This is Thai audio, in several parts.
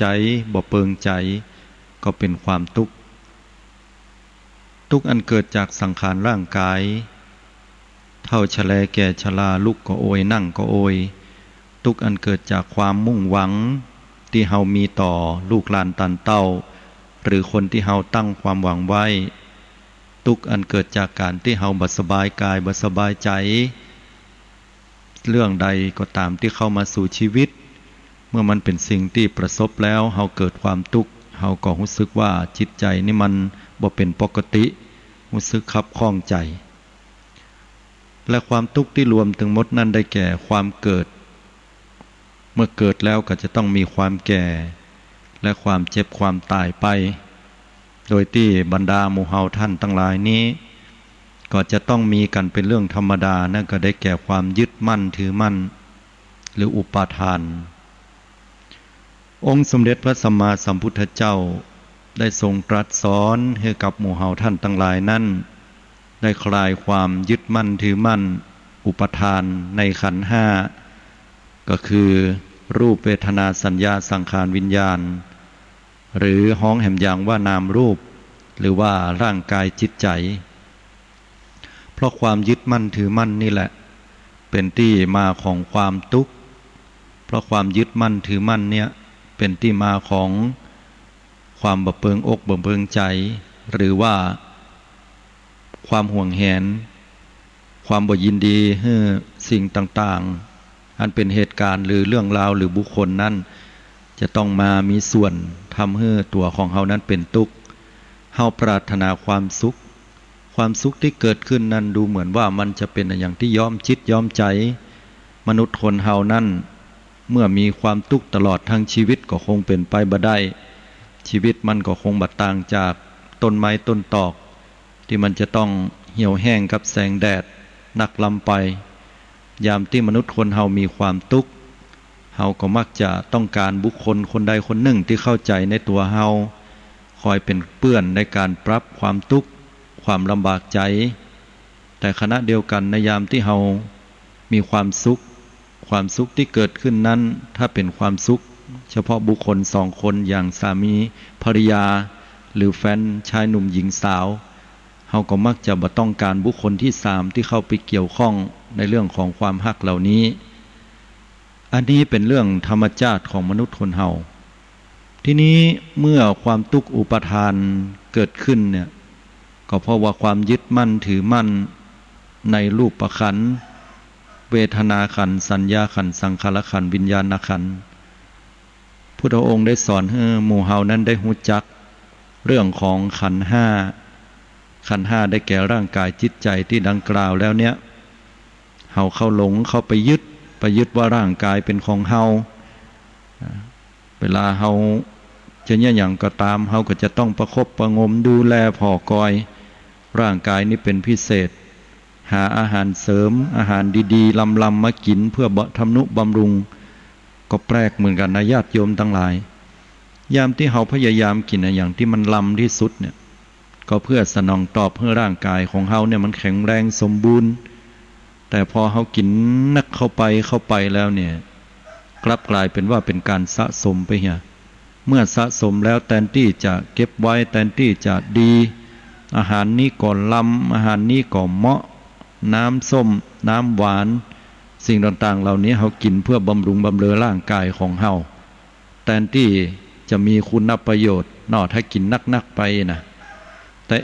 ใจบ่เปิงใจก็เป็นความทุกข์อันเกิดจากสังขารร่างกายเท่าชะแลแก่ชราลุกก็โอยนั่งก็โอยทุกข์อันเกิดจากความมุ่งหวังที่เฮามีต่อลูกหลานตันเต้าหรือคนที่เฮาตั้งความหวังไว้ทุกข์อันเกิดจากการที่เฮาบ่สบายกายบ่สบายใจเรื่องใดก็ตามที่เข้ามาสู่ชีวิตเมื่อมันเป็นสิ่งที่ประสบแล้วเฮาเกิดความทุกข์เฮาก็รู้สึกว่าจิตใจนี่มันบ่เป็นปกติรู้สึกคับข้องใจและความทุกข์ที่รวมถึงหมดนั้นได้แก่ความเกิดเมื่อเกิดแล้วก็จะต้องมีความแก่และความเจ็บความตายไปโดยที่บรรดาหมู่เฮาท่านทั้งหลายนี้ก็จะต้องมีกันเป็นเรื่องธรรมดานั่นก็ได้แก่ความยึดมั่นถือมั่นหรืออุปาทานองค์สมเด็จพระสัมมาสัมพุทธเจ้าได้ทรงตรัสสอนให้กับหมู่เฮาท่านทั้งหลายนั้นได้คลายความยึดมั่นถือมั่นอุปทานในขันธ์ห้าก็คือรูปเวทนาสัญญาสังขารวิญญาณหรือฮ้องแห่มอย่างว่านามรูปหรือว่าร่างกายจิตใจเพราะความยึดมั่นถือมั่นนี่แหละเป็นที่มาของความทุกข์เพราะความยึดมั่นถือมั่นเนี่ยเป็นที่มาของความบ่เปิงอกบ่เปิงใจหรือว่าความห่วงแหนความบ่ยินดีให้สิ่งต่างๆอันเป็นเหตุการณ์หรือเรื่องราวหรือบุคคลนั้นจะต้องมามีส่วนทำให้ตัวของเฮานั้นเป็นทุกข์เฮาปรารถนาความสุขที่เกิดขึ้นนั้นดูเหมือนว่ามันจะเป็นอย่างที่ย้อมจิตย้อมใจมนุษย์คนเฮานั้นเมื่อมีความทุกข์ตลอดทั้งชีวิตก็คงเป็นไปบ่ได้ชีวิตมันก็คงบ่ต่างจากต้นไม้ต้นตอกที่มันจะต้องเหี่ยวแห้งกับแสงแดดนักลำไปยามที่มนุษย์คนเฮามีความทุกข์เฮาก็มักจะต้องการบุคคลคนใดคนหนึ่งที่เข้าใจในตัวเฮาคอยเป็นเปื้อนในการปรับความทุกข์ความลำบากใจแต่ขณะเดียวกันในยามที่เฮามีความสุขที่เกิดขึ้นนั้นถ้าเป็นความสุขเฉพาะบุคคลสองคนอย่างสามีภริยาหรือแฟนชายหนุ่มหญิงสาวเฮาก็มักจะบ่ต้องการบุคคลที่สามที่เข้าไปเกี่ยวข้องในเรื่องของความฮักเหล่านี้อันนี้เป็นเรื่องธรรมชาติของมนุษย์คนเฮาทีนี้เมื่อความทุกข์อุปทานเกิดขึ้นเนี่ยก็เพราะว่าความยึดมั่นถือมั่นในรูปขันธ์เวทนาขันธ์สัญญาขันธ์สังขารขันธ์วิญญาณขันธ์พุทธองค์ได้สอนให้หมู่เฮานั้นได้รู้จักเรื่องของขันธ์ห้าได้แก่ร่างกายจิตใจที่ดังกล่าวแล้วเนี่ยเฮาเข้าหลงเข้าไปยึดว่าร่างกายเป็นของเฮาเวลาเฮาจะเนี่ยอย่างก็ตามเฮาก็จะต้องประคบประงมดูแลผ่อกอยร่างกายนี้เป็นพิเศษหาอาหารเสริมอาหารดีๆลำมากินเพื่อทำนุบำรุงก็แปลกเหมือนกันนะญาติโยมทั้งหลายยามที่เฮาพยายามกินอย่างที่มันลำที่สุดเนี่ยก็เพื่อสนองตอบให้ร่างกายของเฮาเนี่ยมันแข็งแรงสมบูรณ์แต่พอเฮากินนักเข้าไปแล้วเนี่ยกลับกลายเป็นว่าเป็นการสะสมไปเหี้ยเมื่อสะสมแล้วแทนที่จะเก็บไว้แทนที่จะดีอาหารนี้ก่อนลำอาหารนี้ก่อนเหมาะน้ำส้มน้ำหวานสิ่งต่างๆเหล่านี้เฮากินเพื่อบำรุงบำเรอร่างกายของเฮาแทนที่จะมีคุณประโยชน์ถ้ากินนักๆไปนะแต่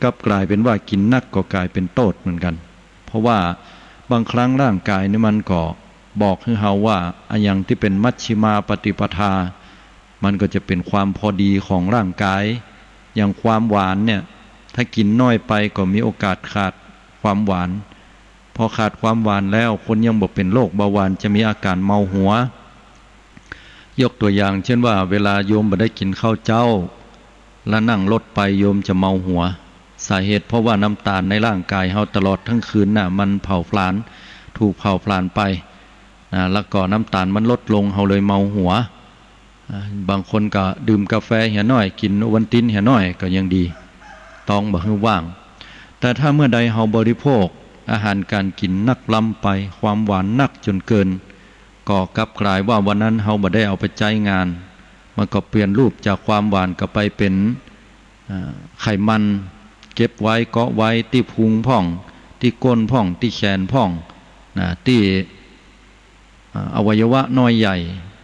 กลับกลายเป็นว่ากินนักก็กลายเป็นโทษเหมือนกันเพราะว่าบางครั้งร่างกายนี่มันก็บอกให้เฮาว่าอย่างที่เป็นมัชฌิมาปฏิปทามันก็จะเป็นความพอดีของร่างกายอย่างความหวานเนี่ยถ้ากินน้อยไปก็มีโอกาสขาดความหวานพอขาดความหวานแล้วคนยังบอกเป็นโรคเบาหวานจะมีอาการเมาหัวยกตัวอย่างเช่นว่าเวลาโยมบ่ได้กินข้าวเจ้าแล้วนั่งรถไปโยมจะเมาหัวสาเหตุเพราะว่าน้ำตาลในร่างกายเฮาตลอดทั้งคืนน่ะมันเผาผลาญถูกเผาผลาญไปแล้วก็น้ำตาลมันลดลงเฮาเลยเมาหัวบางคนก็ดื่มกาแฟเหี่ยน้อยกินโอวัลตินเหี่ยน้อยก็ยังดีต้องบ่ให้ว่างแต่ถ้าเมื่อใดเฮาบริโภคอาหารการกินนักล้ำไปความหวานนักจนเกินก็กลับกลายว่าวันนั้นเฮาบ่ได้เอาไปใจงาน มันก็เปลี่ยนรูปจากความหวานก็ไปเป็นไขมันเก็บไว้เกาะไว้ที่พุงพ่องที่ก้นพ่องที่แขนพ่องที่อวัยวะน้อยใหญ่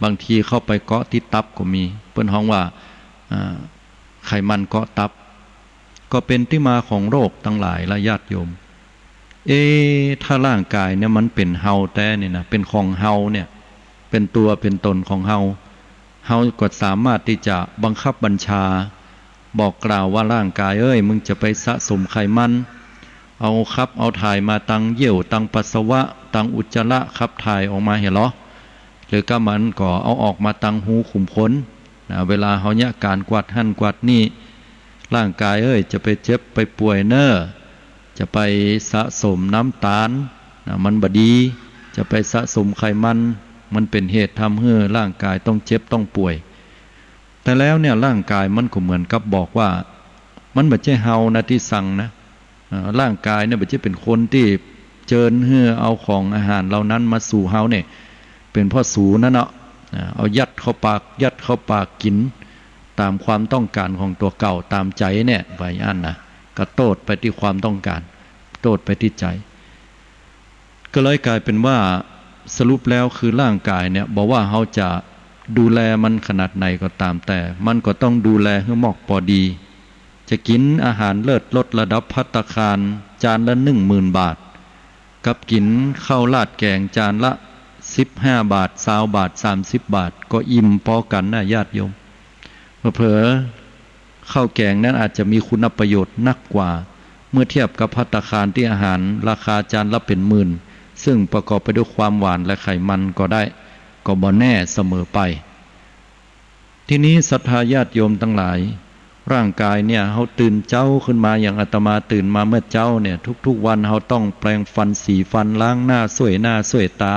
บางทีเข้าไปเกาะที่ตับก็มีเปิ้นฮ้องว่าไขมันเกาะตับก็เป็นที่มาของโรคทั้งหลายละญาติโยมถ้าร่างกายเนี่ยมันเป็นเฮาแต่เนี่ยนะเป็นของเฮาเนี่ยเป็นตัวเป็นตนของเฮาก็สามารถที่จะบังคับบัญชาบอกกล่าวว่าร่างกายมึงจะไปสะสมไขมันเอาถ่ายมาตังเยี่ยวตังปัสสาวะตังอุจจาระขับถ่ายออกมาเห็นหรอหรือก็มันก็เอาออกมาตังหูขุมขนเวลาเขาเนี่ยการกวาดหั่นกวาดนี่ร่างกายจะไปเจ็บไปป่วยจะไปสะสมน้ำตาลมันบดีจะไปสะสมไขมันเป็นเหตุทำให้ร่างกายต้องเจ็บต้องป่วยแต่แล้วเนี่ยร่างกายมันก็เหมือนกับบอกว่ามันไม่ใช่เฮานะที่สั่งนะร่างกายเนี่ยไม่ใช่เป็นคนที่เจิญเฮือเอาของอาหารเหล่านั้นมาสู่เฮาเนี่ยเป็นพ่อสูนั่นเนาะเอายัดเข้าปากกินตามความต้องการของตัวเก่าตามใจเนี่ยไว้อันนะก็โตดไปที่ความต้องการโตดไปที่ใจก็เลยกลายเป็นว่าสรุปแล้วคือร่างกายเนี่ยบอกว่าเขาจะดูแลมันขนาดไหนก็ตามแต่มันก็ต้องดูแลให้เหมาะพอดีจะกินอาหารเลิศลดระดับภัตตาคารจานละ 10,000 บาทกับกินข้าวราดแกงจานละ15 บาท20 บาท30 บาทก็อิ่มพอกันนะญาติโยมเผลอข้าวแกงนั้นอาจจะมีคุณประโยชน์นักกว่าเมื่อเทียบกับภัตตาคารที่อาหารราคาจานละเป็นหมื่นซึ่งประกอบไปด้วยความหวานและไขมันก็ได้ก็บ่แน่เสมอไปทีนี้ศรัทธาญาติโยมทั้งหลายร่างกายเนี่ยเขาตื่นเจ้าขึ้นมาอย่างอาตมาตื่นมาเมื่อเจ้าเนี่ยทุกๆวันเขาต้องแปรงฟันสีฟันล้างหน้าสวยตา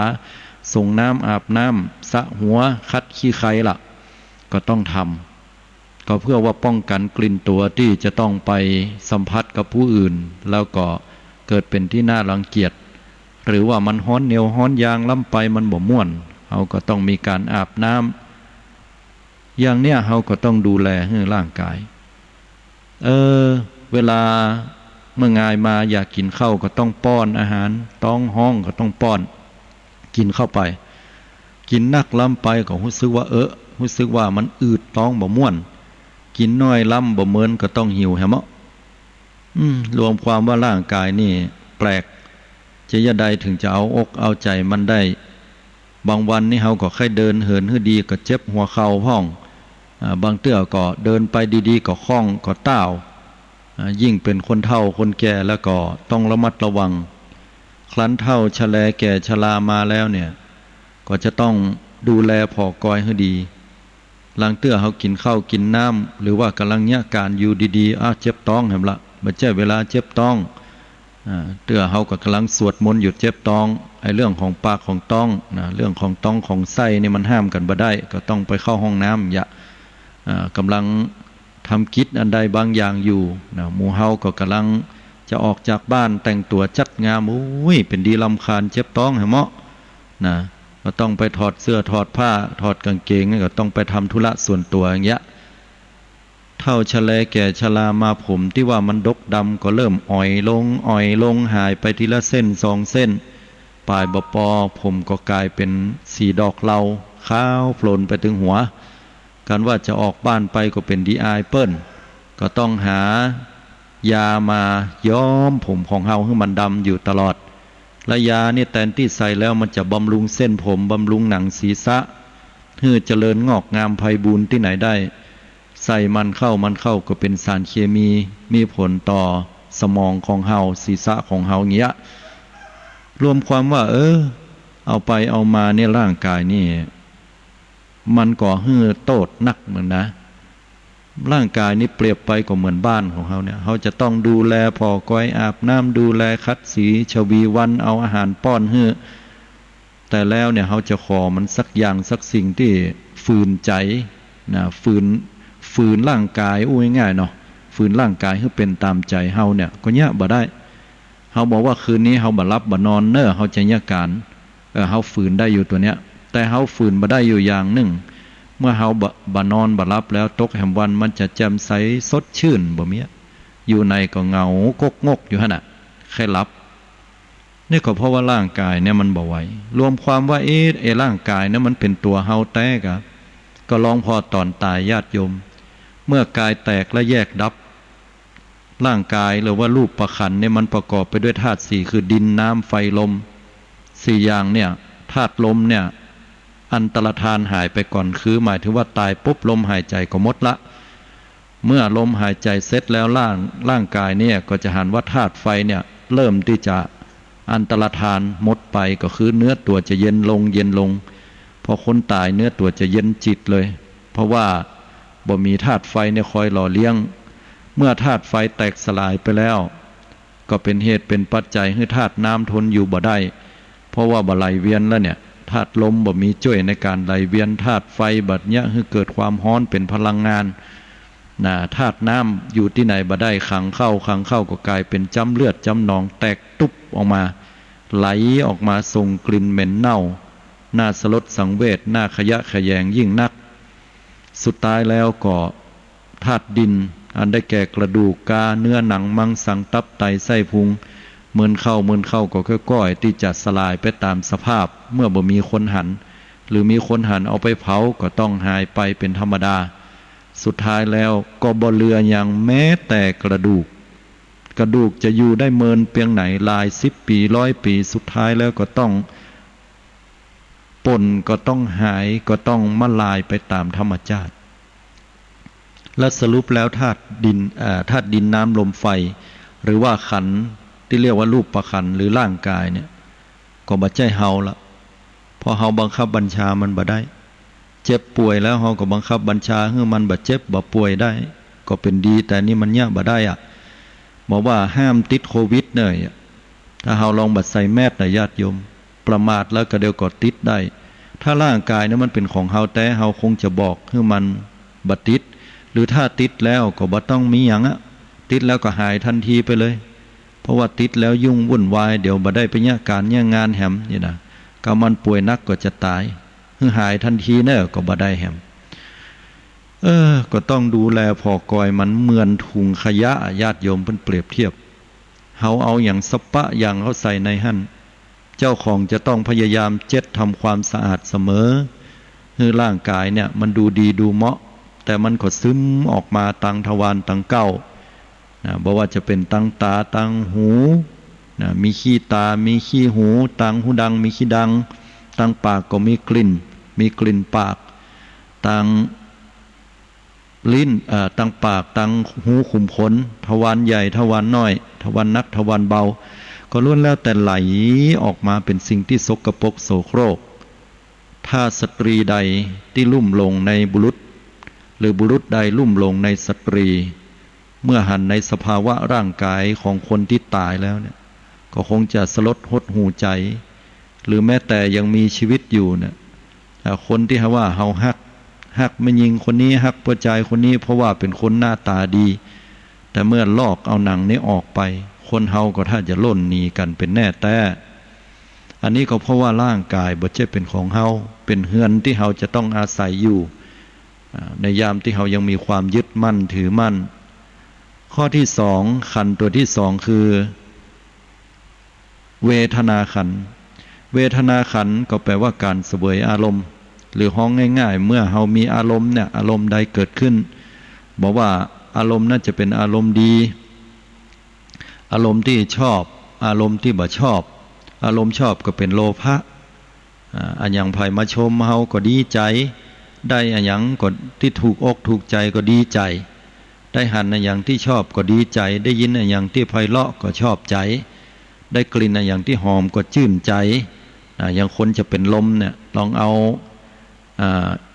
ส่งน้ำอาบน้ำสระหัวคัดขี้ไคล่ะก็ต้องทำก็เพื่อว่าป้องกันกลิ่นตัวที่จะต้องไปสัมผัสกับผู้อื่นแล้วก็เกิดเป็นที่น่ารังเกียจหรือว่ามันฮ้อนเหนียวฮ้อนยางล้ำไปมันบ่ม่วนเขาก็ต้องมีการอาบน้ำอย่างเนี้ยเขาก็ต้องดูแลให้ร่างกายเวลาเมื่องายมาอยากกินข้าวก็ต้องป้อนอาหารต้องห้องก็ต้องป้อนกินเข้าไปกินนักล้ำไปก็รู้สึกว่ารู้สึกว่ามันอืดท้องบ่ม่วนกินน้อยล้ำบ่เหมือนก็ต้องหิวแฮมะรวมความว่าร่างกายนี่แปลกจะยะใดถึงจะเอาอกเอาใจมันได้บางวันนี่เฮาก็แค่เดินเหินให้ดีก็เจ็บหัวเข่าพ่องบางเตื้อก็เดินไปดีๆก็คล่องก็ต้าวยิ่งเป็นคนเฒ่าคนแก่แล้วก็ต้องระมัดระวังครั้นเฒ่าชแลแก่ชรามาแล้วเนี่ยก็จะต้องดูแลผอกอยให้ดีลังเตื้อเฮากินข้าวกินน้ำหรือว่ากำลังเนี่ยการอยู่ดีๆเจ็บท้องแหมละบ่ใช่เวลาเจ็บท้องเตื้อเฮาก็กำลังสวดมนต์หยุดเจ็บท้องไอ้เรื่องของปากของท้องเรื่องของท้องของไส้นี่มันห้ามกันบ่ได้ก็ต้องไปเข้าห้องน้ำกำลังทำกิจอันใดบางอย่างอยู่หมู่เฮาก็กำลังจะออกจากบ้านแต่งตัวจัดงามเป็นดีรำคาญเจ็บท้องแหมะก็ต้องไปถอดเสื้อถอดผ้าถอดกางเกงก็ต้องไปทำธุระส่วนตัวอย่างเงี้ยเท่าชะแลแก่ชรามาผมที่ว่ามันดกดำก็เริ่มอ่อยลงหายไปทีละเส้น2 เส้นปลายบปอผมก็กลายเป็นสีดอกเหลาขาวโผล่ไปถึงหัวการว่าจะออกบ้านไปก็เป็นดีไอเปิ้ลก็ต้องหายามาย้อมผมของเฮาให้มันดำอยู่ตลอดและยานี่แทนที่ใส่แล้วมันจะบำรุงเส้นผมบำรุงหนังศีรษะให้เจริญงอกงามไพบูรย์ที่ไหนได้ใส่มันเข้าก็เป็นสารเคมีผลต่อสมองของเฮาศีรษะของเฮาเงี้ยรวมความว่าเอาไปเอามาเนี่ยร่างกายนี่มันก็ฮือโตดนักเหมือนนะร่างกายนี่เปรียบไปก็เหมือนบ้านของเขาเนี่ยเขาจะต้องดูแลพอก้อยอาบน้ำดูแลคัดสีชวีวันเอาอาหารป้อนฮือแต่แล้วเนี่ยเขาจะขอมันสักอย่างสักสิ่งที่ฝืนใจนะฝืนร่างกายง่ายๆเนาะฝืนร่างกายให้เป็นตามใจเฮาเนี่ยก็เนี่ยบ่ได้เฮาบอกว่าคืนนี้เฮาบ่หลับบ่นอนเฮาจะเนี่ยการเฮาฝืนได้อยู่ตัวเนี้ยแต่เฮาฝืนบ่ได้อยู่อย่างหนึ่ง เมื่อเฮาบะนอนบะรับแล้วตกแห่งวันมันจะแจ่มใสสดชื่นบ่เมียอยู่ในก็เหงากกงกอยู่หั่นน่ะแค่หลับนี่ก็เพราะว่าร่างกายเนี่ยมันบ่ไหวรวมความว่าร่างกายเนี่ยมันเป็นตัวเฮาแตกอะก็ลองพอตอนตายญาติโยมเมื่อกายแตกและแยกดับร่างกายหรือว่ารูปประขันเนี่ยมันประกอบไปด้วยธาตุสี่คือดินน้ำไฟลมสี่อย่างเนี่ยธาตุลมเนี่ยอันตรธานหายไปก่อนคือหมายถึงว่าตายปุ๊บลมหายใจก็หมดละเมื่อลมหายใจเสร็จแล้วร่างกายเนี่ยก็จะหันว่าธาตุไฟเนี่ยเริ่มที่จะอันตรธานหมดไปก็คือเนื้อตัวจะเย็นลงเย็นลงพอคนตายเนื้อตัวจะเย็นจิตเลยเพราะว่าบ่มีธาตุไฟเนี่ยคอยหล่อเลี้ยงเมื่อธาตุไฟแตกสลายไปแล้วก็เป็นเหตุเป็นปัจจัยให้ธาตุน้ำทนอยู่บ่ได้เพราะว่าบ่ไหลเวียนแล้วเนี่ยธาตุลมบ่มีช่วยในการไหลเวียนธาตุไฟบัดเนี้ยให้เกิดความร้อนเป็นพลังงานธาตุน้ำอยู่ที่ไหนบ่ได้ขังเข้าก็กลายเป็นจ้ำเลือดจ้ำหนองแตกตุ๊บออกมาไหลออกมาส่งกลิ่นเหม็นเน่าน่าสลดสังเวชน่าขยะแขยงยิ่งนักสุดท้ายแล้วก็ธาตุดินอันได้แก่กระดูกกาเนื้อหนังมังสังตับไตไส้พุงเมินเข้าก็ค่อยๆที่จะสลายไปตามสภาพเมื่อบ่มีคนหันหรือมีคนหันเอาไปเผาก็ต้องหายไปเป็นธรรมดาสุดท้ายแล้วก็บ่เหลืออย่างแม้แต่กระดูกจะอยู่ได้เมินเพียงไหนหลาย10 ปี100 ปีสุดท้ายแล้วก็ต้องป่นก็ต้องหายก็ต้องมลายไปตามธรรมชาติและสรุปแล้วธาตุดินน้ำลมไฟหรือว่าขันธ์ที่เรียกว่ารูปประขันธ์หรือร่างกายเนี่ยก็บ่ใช่เฮาละพอเฮาบังคับบัญชามันบ่ได้เจ็บป่วยแล้วเฮาก็บังคับบัญชาให้มันบ่เจ็บบ่ป่วยได้ก็เป็นดีแต่นี่มันยะบ่ได้อ่ะบอกว่าห้ามติดโควิดเนี่ยถ้าเฮาลองบัดใส่แมสนะญาติโยมประมาทแล้วก็เดี๋ยวก็ติดได้ถ้าร่างกายเนี่ยมันเป็นของเฮาแต่เฮาคงจะบอกให้มันบ่ติดหรือถ้าติดแล้วก็บ่ต้องมีหยังอ่ะติดแล้วก็หายทันทีไปเลยเพราะว่าติดแล้วยุ่งวุ่นวายเดี๋ยวบ่ได้ไปเนี่ยการเนี่ยงานแหมนี่นะก็มันป่วยนักก็จะตายหายทันทีเนอะก็บ่ได้แหมก็ต้องดูแลพอกอยมันเหมือนถุงขยะญาติโยมเพิ่นเปรียบเทียบเฮาเอาอย่างสปะอย่างเขาใส่ในหั่นเจ้าของจะต้องพยายามเจ็ดทำความสะอาดเสมอคือร่างกายเนี่ยมันดูดีดูเหมาะแต่มันก็ซึมออกมาตังทวารตังเก้าบอกว่าจะเป็นตังตาตังหูมีขี้ตามีขี้หูตังหูดังมีขี้ดังตังปากก็มีกลิ่นปากตังลิ้นตังปากตังหูขุมขนทวารใหญ่ทวารน้อยทวารนักทวารเบาก็ล้วนแล้วแต่ไหลออกมาเป็นสิ่งที่สกปรกโสโครกถ้าสตรีใดที่ลุ่มลงในบุรุษหรือบุรุษใดลุ่มลงในสตรีเมื่อหันในสภาวะร่างกายของคนที่ตายแล้วเนี่ยก็คงจะสลดหดหูใจหรือแม้แต่ยังมีชีวิตอยู่เนี่ยคนที่ว่าเฮาฮักไม่ยิงคนนี้ฮักประจายคนนี้เพราะว่าเป็นคนหน้าตาดีแต่เมื่อลอกเอาหนังนี้ออกไปคนเฮาก็ถ้าจะล่นหนีกันเป็นแน่แต่อันนี้ก็เพราะว่าร่างกายบ่ใช่เป็นของเฮาเป็นเฮือนที่เฮาจะต้องอาศัยอยู่ในยามที่เฮายังมีความยึดมั่นถือมั่นข้อที่สองขันธ์ตัวที่สองคือเวทนาขันธ์เวทนาขันธ์ก็แปลว่าการเสวยอารมณ์หรือห้องง่ายๆเมื่อเฮามีอารมณ์เนี่ยอารมณ์ใดเกิดขึ้นบอกว่าอารมณ์น่าจะเป็นอารมณ์ดีอารมณ์ที่ชอบอารมณ์ที่บ่ชอบอารมณ์ชอบก็เป็นโลภะอันอย่างไผมาชมเฮาก็ดีใจได้อันอย่างก็ที่ถูกอกถูกใจก็ดีใจได้หันอันอย่างที่ชอบก็ดีใจได้ยินอันอย่างที่ไพเราะก็ชอบใจได้กลิ่นอันอย่างที่หอมก็ชื่นใจอย่างคนจะเป็นลมเนี่ยลองเอา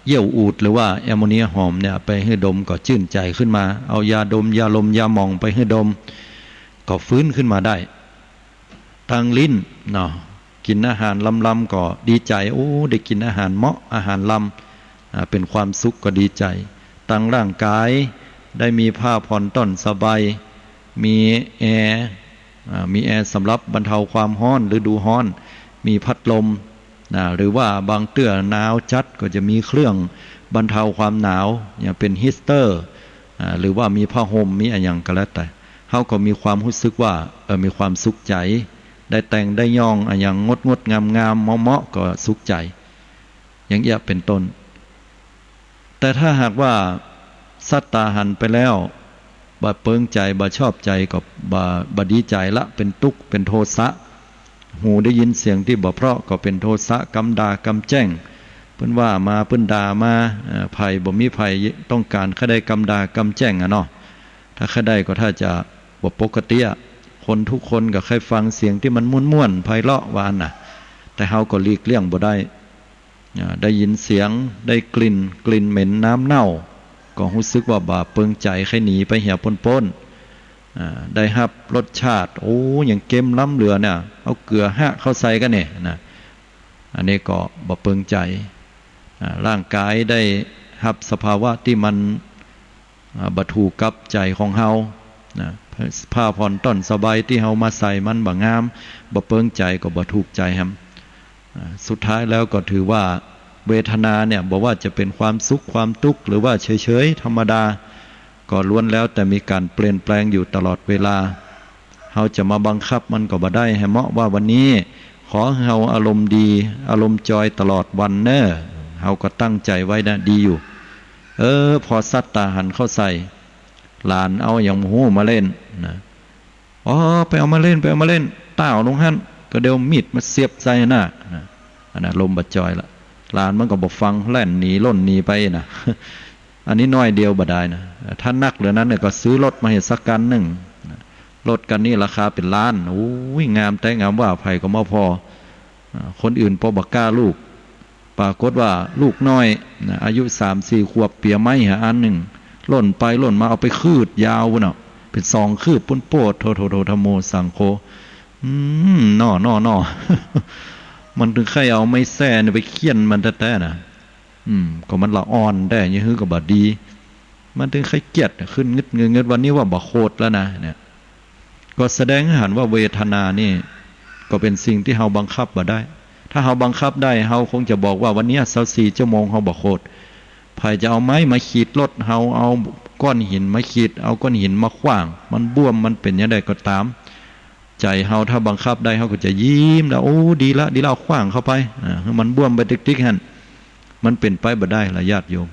เยี่ยวอูฐหรือว่าแอมโมเนียหอมเนี่ยไปให้ดมก็ชื่นใจขึ้นมาเอายาดมยาลมยาหม่องไปให้ดมก็ฟื้นขึ้นมาได้ทางลิ้นเนาะกินอาหารลำก็ดีใจโอ้ได้กินอาหารเหมาะอาหารลำเป็นความสุขก็ดีใจทางร่างกายได้มีผ้าผ่อนต้นสบายมีแอร์สำหรับบรรเทาความร้อนฤดูร้อนมีพัดลมหรือว่าบางเตื้อหนาวจัดก็จะมีเครื่อง บรรเทาความหนาวอย่างเป็นฮีเตอร์หรือว่ามีผ้าห่มมีอะไรอย่างก็แล้วแต่เขาก็มีความรู้สึกว่ามีความสุขใจได้แต่งได้ย่องอย่างงดงามงามเหมาะก็สุขใจอย่างเงี้ยเป็นต้นแต่ถ้าหากว่าสัตตาหันไปแล้วบ่เปิงใจบ่ชอบใจก็บ่ดีใจละเป็นทุกข์เป็นโทสะหูได้ยินเสียงที่บ่เพราะก็เป็นโทสะกำด่ากำแจ้งเพิ่นว่ามาเพิ่นด่ามาภัยบ่มีภัยต้องการแค่ได้กำด่ากำแจ้งเนาะถ้าแค่ได้ก็ถ้าจะบ่ปกติคนทุกคนก็เคยฟังเสียงที่มันม่วนๆไพเราะหวานน่ะแต่เฮาก็หลีกเลี่ยงบ่ได้ยินเสียงได้กลิ่นเหม็นน้ำเน่าก็รู้สึกว่าบาปเปิงใจใครหนีไปเหี่ยป้นได้รับรสชาติโอ้อย่างเค็มล้ำเหลือเนี่ยเอาเกลือเข้าใส่กันเนี่ยนะอันนี้ก็บาปเปิงใจร่างกายได้รับสภาวะที่มันบถูกกับใจของเฮานะผ้าผ่อนต้นสบายที่เฮามาใส่มันบ่งามบาเปิงใจก็บ่ถูกใจครับสุดท้ายแล้วก็ถือว่าเวทนาเนี่ยบอกว่าจะเป็นความสุขความทุกข์หรือว่าเฉยๆธรรมดาก็ล้วนแล้วแต่มีการเปลี่ยนแปลงอยู่ตลอดเวลาเฮาจะมาบังคับมันก็บ่ได้ให้เหมาะว่าวันนี้ขอเฮาอารมณ์ดีอารมณ์จอยตลอดวันเน้อเฮาก็ตั้งใจไว้นะดีอยู่พอสัตตาหันเข้าใส่หลานเอาอย่างหูมาเล่นนะไปเอามาเล่นต้าวลงหั่นก็เดี๋ยวมีดมาเสียบใส่หน้าอันนั้นลมบัดจอยละหลานมันก็บอกฟังแล่นหนีล่นหนีไปนะอันนี้น้อยเดียวบ่ได้นะถ้านักเหลือนั้นเนี่ยก็ซื้อรถมาให้สักกันหนึ่งรถกันนี่ราคาเป็นล้านโอ้ยงามแต่งามว่าไผก็มาพอคนอื่นพอบักกล้าลูกปรากฏว่าลูกน้อยอายุ 3-4 ขวบเปียไม้หาอันหนึ่งล่นไปล่นมาเอาไปคืดยาวเนาะเป็น2คืบปุ้นโปดโทธโมสังโฆน่อ มันถึงใครเอาไม่แซ่ไปเคี่ยนมันแท้ๆนะก็มันละอ่อนได้ยังฮื้อก็บ่ดีมันถึงใครเกียดขึ้นเงึดวันนี้ว่าบ่โคตรแล้วนะเนี่ยก็แสดงให้เห็นว่าเวทนานี่ก็เป็นสิ่งที่เฮาบังคับบ่ได้ถ้าเฮาบังคับได้เฮาคงจะบอกว่าวันนี้24 ชั่วโมงเฮาบ่โคตรไผจะเอาไม้มาขีดรถเฮาเอาก้อนหินมาขีดเอาก้อนหินมาขว้างมันบวมมันเป็นยังไงก็ตามใจเฮาถ้าบังคับได้เฮาก็จะยิ้มแล้วโอ้ดีละขว้างเข้าไปมันบวมไปติ๊กๆหั่นมันเป็นไปบ่ได้ละญาติโยม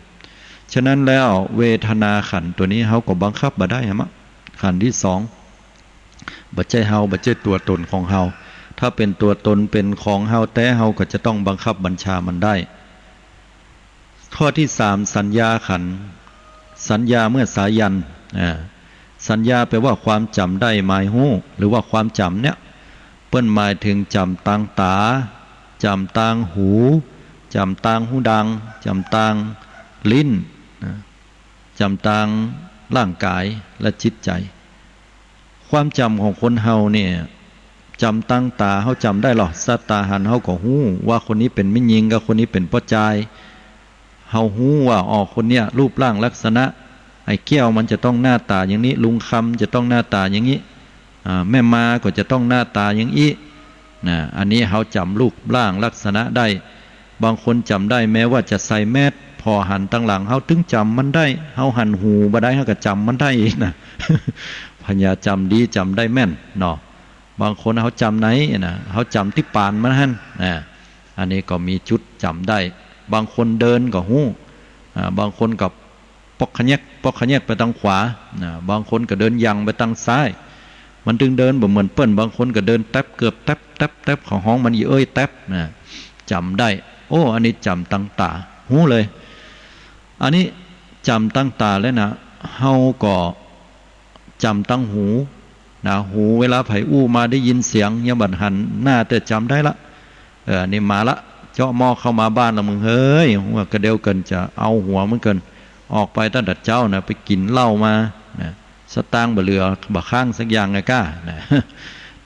ฉะนั้นแล้วเวทนาขันธ์ตัวนี้เฮาก็บังคับบ่ได้ฮะมะขันธ์ที่2บ่ใช่เฮาบ่ใช่ตัวตนของเฮาถ้าเป็นตัวตนเป็นของเฮาแต่เฮาก็จะต้องบังคับบัญชามันได้ข้อที่3สัญญาขันธ์สัญญาเมื่อสายันสัญญาแปลว่าความจำได้หมายหู้หรือว่าความจำเนี่ยเปิ้นหมายถึงจำต่างตาจำต่างหูจำต่างหูดังจำต่างลิ้นจำต่างร่างกายและจิตใจความจำของคนเฮาเนี่ยจำต่างตาเฮาจำได้หรอสัตตาหันเฮาก็ฮู้ว่าคนนี้เป็นไม่ยิงกับคนนี้เป็นพ่อจายเฮาฮู้ว่าคนเนี้ยรูปร่างลักษณะไอ้แก้วมันจะต้องหน้าตาอย่างนี้ลุงคำจะต้องหน้าตาอย่างนี้แม่มาก็จะต้องหน้าตาอย่างนี้อันนี้เฮาจำรูปร่างลักษณะได้บางคนจำได้แม้ว่าจะใส่แมสพอหันตั้งหลังเฮาถึงจำมันได้เฮาหันหูบ่ได้เฮาก็จำมันได้อีกนะปัญญาจำดีจำได้แม่นเนาะบางคนเฮาจำไหนนะเฮาจำที่ปานมันหั่นอันนี้ก็มีจุดจำได้บางคนเดินก็ฮู้บางคนกับปอกขะแยกไปทางขวาบางคนก็เดินยังไปทางซ้ายมันถึงเดินบ่เหมือนเปิ้นบางคนก็เดินแท็บเกือบแท็บของห้องมันอีแท็บจำได้อันนี้จำตั้งตาหูเลยอันนี้จำตั้งตาแล้วนะเฮาก็จำตั้งหูหูเวลาไผอู้มาได้ยินเสียงยามบัดหันหน้าแต่จำได้ละนี่มาละเจาะหม้อเข้ามาบ้านแล้วมึงเฮ้ยหัวกระเดียวเกินจะเอาหัวมึงเกินออกไปตั้งแต่เจ้านะไปกินเหล้ามาสตางค์บ่เหลือบ่ข้างสักอย่างไงก้า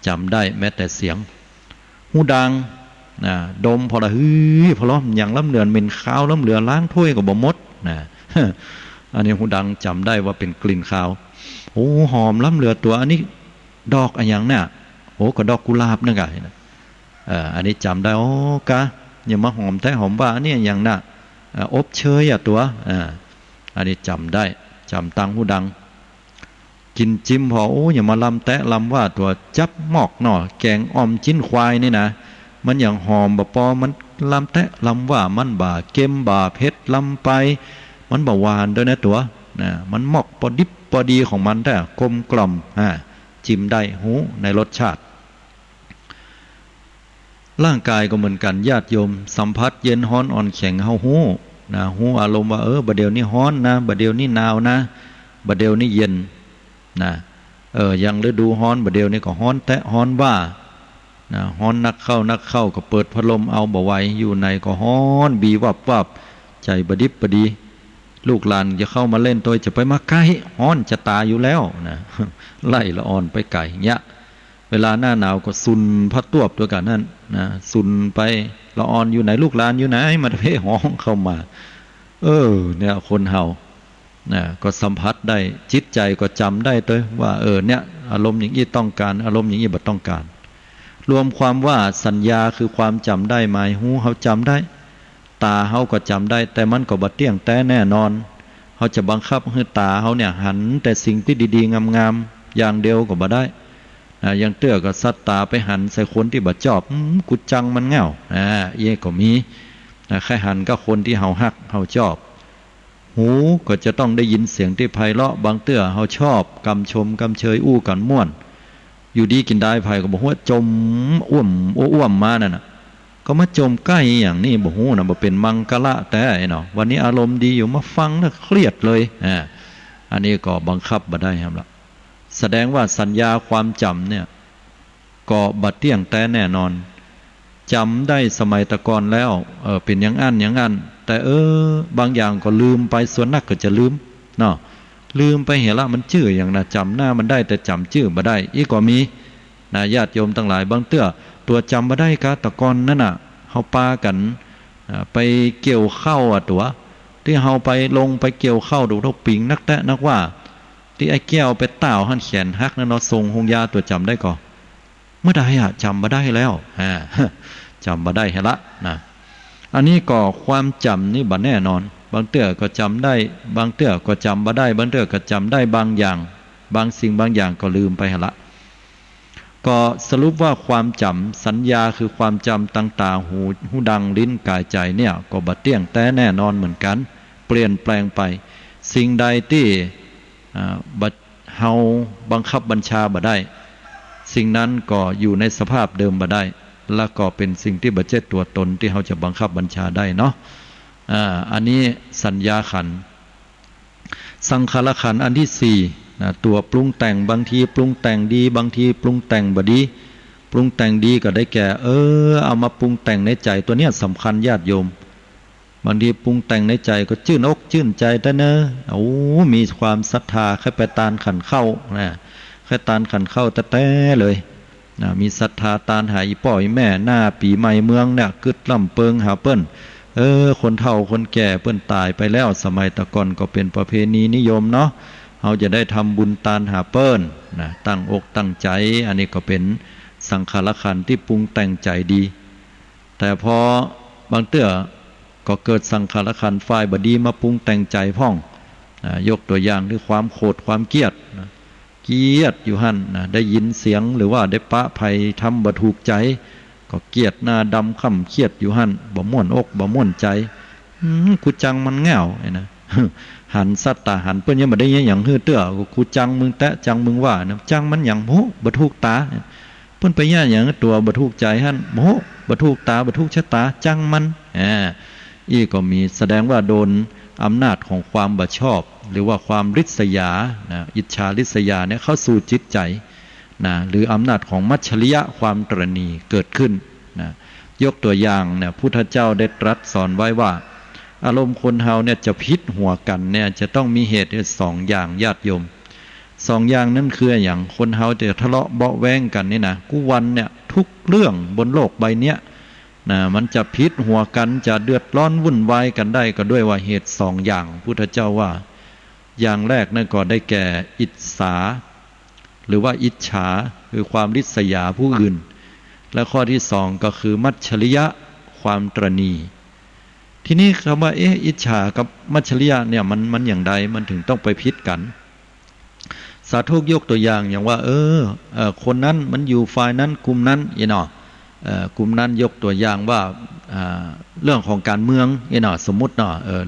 จำได้แม้แต่เสียงหูดังดมพอละพอล้อมอย่างล้ำเหลือนเหม็นขาวล้ำเหลือล้างถ้วยกับบ่มดอันนี้หูดังจำได้ว่าเป็นกลิ่นขาวหอมล้ำเหลือตัวอันนี้ดอกอะไรอย่างเนี่ยก็ดอกกุหลาบนั่นไงอันนี้จำได้กะอย่ามาหอมแท้หอมบ้าเนี่ยอย่างน่ะ อบเชยตัวอันนี้จำได้จำตังหูดังกินจิ้มพอโอ้อย่ามาลำแตะลำว่าตัวจับหมอกหน่อแกงอ้อมจิ้นควายนี่นะมันอย่างหอมบะปอมันลำแตะลำว่ามันบ่าเค็มบ่าเผ็ดลำไปมันบ่หวานด้วยนะตัวนะมันหมอกพอดิบพอดีของมันแต่กลมกล่อมจิ้มได้หูในรสชาติร่างกายก็เหมือนกันญาติโยมสัมผัสเย็นฮ้อนอ่อนแข็งเฮาหูนะหูอารมณ์ว่าบัดเดี๋ยวนี้ฮ้อนนะบัดเดี๋ยวนี้หนาวนะบัดเดี๋ยวนี้เย็นนะยังฤดูฮ้อนบัดเดี๋ยวนี้ก็ฮ้อนแตะฮ้อนว่านะฮ้อนนักเข้าก็เปิดพัดลมเอาบ่ไหวอยู่ในก็ฮ้อนบีวับใจบดิบปดีลูกหลานจะเข้ามาเล่นตัวจะไปมาใกล้ฮ้อนจะตายอยู่แล้วนะไล่ละอ่อนไปไก่เงี้ยเวลาหน้าหนาวก็ซุนพัดตวบตัวกันนั่นนะซุนไปละอ่อนอยู่ไหนลูกหลานอยู่ไหนมาเพ่ห้องเข้ามาเนี่ยคนเฮานะก็สัมผัสได้จิตใจก็จำได้ตัวว่าเนี่ยอารมณ์อย่างนี้ต้องการอารมณ์อย่างนี้บ่ต้องการรวมความว่าสัญญาคือความจำได้หมายหูเฮาจำได้ตาเฮาก็จำได้แต่มันก็บ่เที่ยงแต่แน่นอนเฮาจะบังคับให้ตาเฮาเนี่ยหันแต่สิ่งที่ดีๆงามๆอย่างเดียวก็บ่ได้ยังเตื้อก็สัตตาไปหันใส่คนที่บ่ชอบกุจังมันเง่าเย่ก็มีแค่หันก็คนที่เฮาฮักเฮาชอบหูก็จะต้องได้ยินเสียงที่ไพเราะบางเตื้อเฮาชอบกำชมกำเชยอู้กันม่วนอยู่ดีกินได้ไผก็บอกว่าจมอ้วมมานั่นน่ะก็มาจมใกล้อย่างนี้บ่ฮู้นะบ่เป็นมังกละแต่เนาะวันนี้อารมณ์ดีอยู่มาฟังแล้วเครียดเลยอันนี้ก็บังคับบ่ได้ครับล่ะแสดงว่าสัญญาความจำเนี่ยก็บัดเที่ยงแต่แน่นอนจำได้สมัยตะกอนแล้วเป็นอย่างอันแต่บางอย่างก็ลืมไปส่วนนักก็จะลืมเนาะลืมไปเห็นละมันชื่ออย่างนะจำหน้ามันได้แต่จำชื่อบ่ได้อีกก็มีนะญาติโยมทั้งหลายบางเตื้อตัวจำบ่ได้กะตะกอนนั่นน่ะเฮาปากันไปเกี่ยวข้าวตัวที่เฮาไปลงไปเกี่ยวข้าวดูเท่าปิงนักแตะนักว่าที่ไอ้แก้วไปต้าวหันแขนฮักนั่นเนาะทรงหงยาตัวจำได้ก่อเมื่อใดจำบ่ได้แล้วจำบ่ได้เห็นละนะอันนี้ก็ความจำนี่บ่แน่นอนบางเตื้อก็จำได้บางเตื้อก็จำบ่ได้บางเตื้อก็จำได้บางอย่างบางสิ่งบางอย่างก็ลืมไปเห็นละก็สรุปว่าความจำสัญญาคือความจำต่างๆหูดังลิ้นกายใจเนี่ยก็บ่เที่ยงแต่แน่นอนเหมือนกันเปลี่ยนแปลงไปสิ่งใดที่เฮาบังคับบัญชาบ่ได้สิ่งนั้นก็อยู่ในสภาพเดิมบ่ได้แล้วก็เป็นสิ่งที่บ่ใช่ตัวตนที่เฮาจะบังคับบัญชาได้เนาะอันนี้สัญญาขันธ์สังขารขันธ์อันที่สี่ตัวปรุงแต่งบางทีปรุงแต่งดีบางทีปรุงแต่งบ่ดีปรุงแต่งดีก็ได้แก่เอามาปรุงแต่งในใจตัวเนี้ยสำคัญญาติโยมบางทีปรุงแต่งในใจก็ชื่นอกชื่นใจแต่เนอะมีความศรัทธาแค่ไปตานขันเข้าแค่ตานขันเข้าแต่เลยมีศรัทธาตานหาอีป่อยแม่หน้าปีใหม่เมืองเนี่ยกึดล่ำเปิงหาเปิ้นคนเฒ่าคนแก่เปิ้นตายไปแล้วสมัยตะก่อนก็เป็นประเพณีนิยมเนาะเราจะได้ทำบุญตานหาเปิ้นตั้งอกตั้งใจอันนี้ก็เป็นสังขารขันธ์ที่ปรุงแต่งใจดีแต่พอบางเตื้อก็เกิดสังขารขันธ์ฝ่ายบดีมาปรุงแต่งใจพ่องยกตัวอย่างคือความโกรธความเกลียดเกลียดอยู่หั่นได้ยินเสียงหรือว่าได้ปะภัยทำบ่ถูกใจก็เกลียดหน้าดำค่ำเครียดอยู่หั่นบ่ม่วนอกบ่ม่วนใจกูจังมันแง่วนะหันสัตตาหันเปิ้นยังบ่ได้หยังฮือเตื้อกูจังมึงแตะจังมึงว่านะจังมันหยังโหบ่ถูกตาเปิ้นไปย่าหยังตัวบ่ถูกใจหั่นโหบ่ถูกตาบ่ถูกชะตาจังมันอีก็มีแสดงว่าโดนอำนาจของความบ่ชอบหรือว่าความริษยาอิจฉาริษยาเนี่ยเข้าสู่จิตใจหรืออำนาจของมัจฉริยะความตระหนี่เกิดขึ้นยกตัวอย่างเนี่ยพุทธเจ้าได้ตรัสสอนไว้ว่าอารมณ์คนเฮาเนี่ยจะพิษหัวกันเนี่ยจะต้องมีเหตุสองอย่างญาติโยมสองอย่างนั้นคืออย่างคนเฮาจะทะเลาะเบาแว้งกันนี่นะกูวันเนี่ยทุกเรื่องบนโลกใบเนี้ยมันจะพิษหัวกันจะเดือดร้อนวุ่นวายกันได้ก็ด้วยว่าเหตุสองอย่างพุทธเจ้าว่าอย่างแรกนั่นก็ได้แก่อิจฉาหรือว่าอิจฉาคือความริษยาผู้อื่นและข้อที่สองก็คือมัจฉริยะความตระหนี่ ทีนี้คำว่าอิจฉากับมัจฉริยะเนี่ยมันอย่างใดมันถึงต้องไปพิษกันสาธุยกตัวอย่างอย่างว่าคนนั้นมันอยู่ฝ่ายนั้นกลุ่มนั้นกลุ่มนั้นยกตัวอย่างว่าเรื่องของการเมืองสมมุติ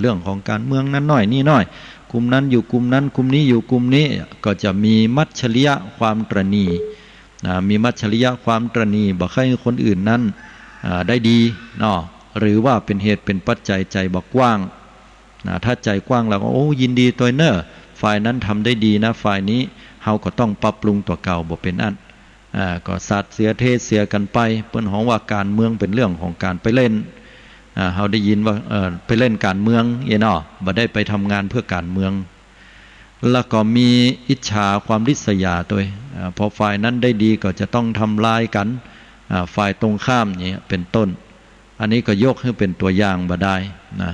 เรื่องของการเมืองนั้นน้อยนี่น้อยกลุ่มนั้นอยู่กลุ่มนั้นกลุ่มนี้อยู่กลุ่มนี้ก็จะมีมัจฉริยะความตระหนี่มีมัจฉริยะความตระหนี่บอกให้คนอื่นนั้นได้ดีหรือว่าเป็นเหตุเป็นปัจจัยใจบอกกว้างถ้าใจกว้างแล้วก็ยินดีตัวเนอฝ่ายนั้นทำได้ดีนะฝ่ายนี้เฮาก็ต้องปรับปรุงตัวเก่าบ่เป็นอันก็สัตว์เสียเทศเสียกันไปเปิ้นฮ้องว่าการเมืองเป็นเรื่องของการไปเล่นเฮาได้ยินว่าไปเล่นการเมืองบ่ได้ไปทำงานเพื่อการเมืองแล้วก็มีอิจฉาความริษยาตัวพอฝ่ายนั้นได้ดีก็จะต้องทำลายกันฝ่ายตรงข้ามนี่เป็นต้นอันนี้ก็ยกให้เป็นตัวอย่างบ่ได้นะ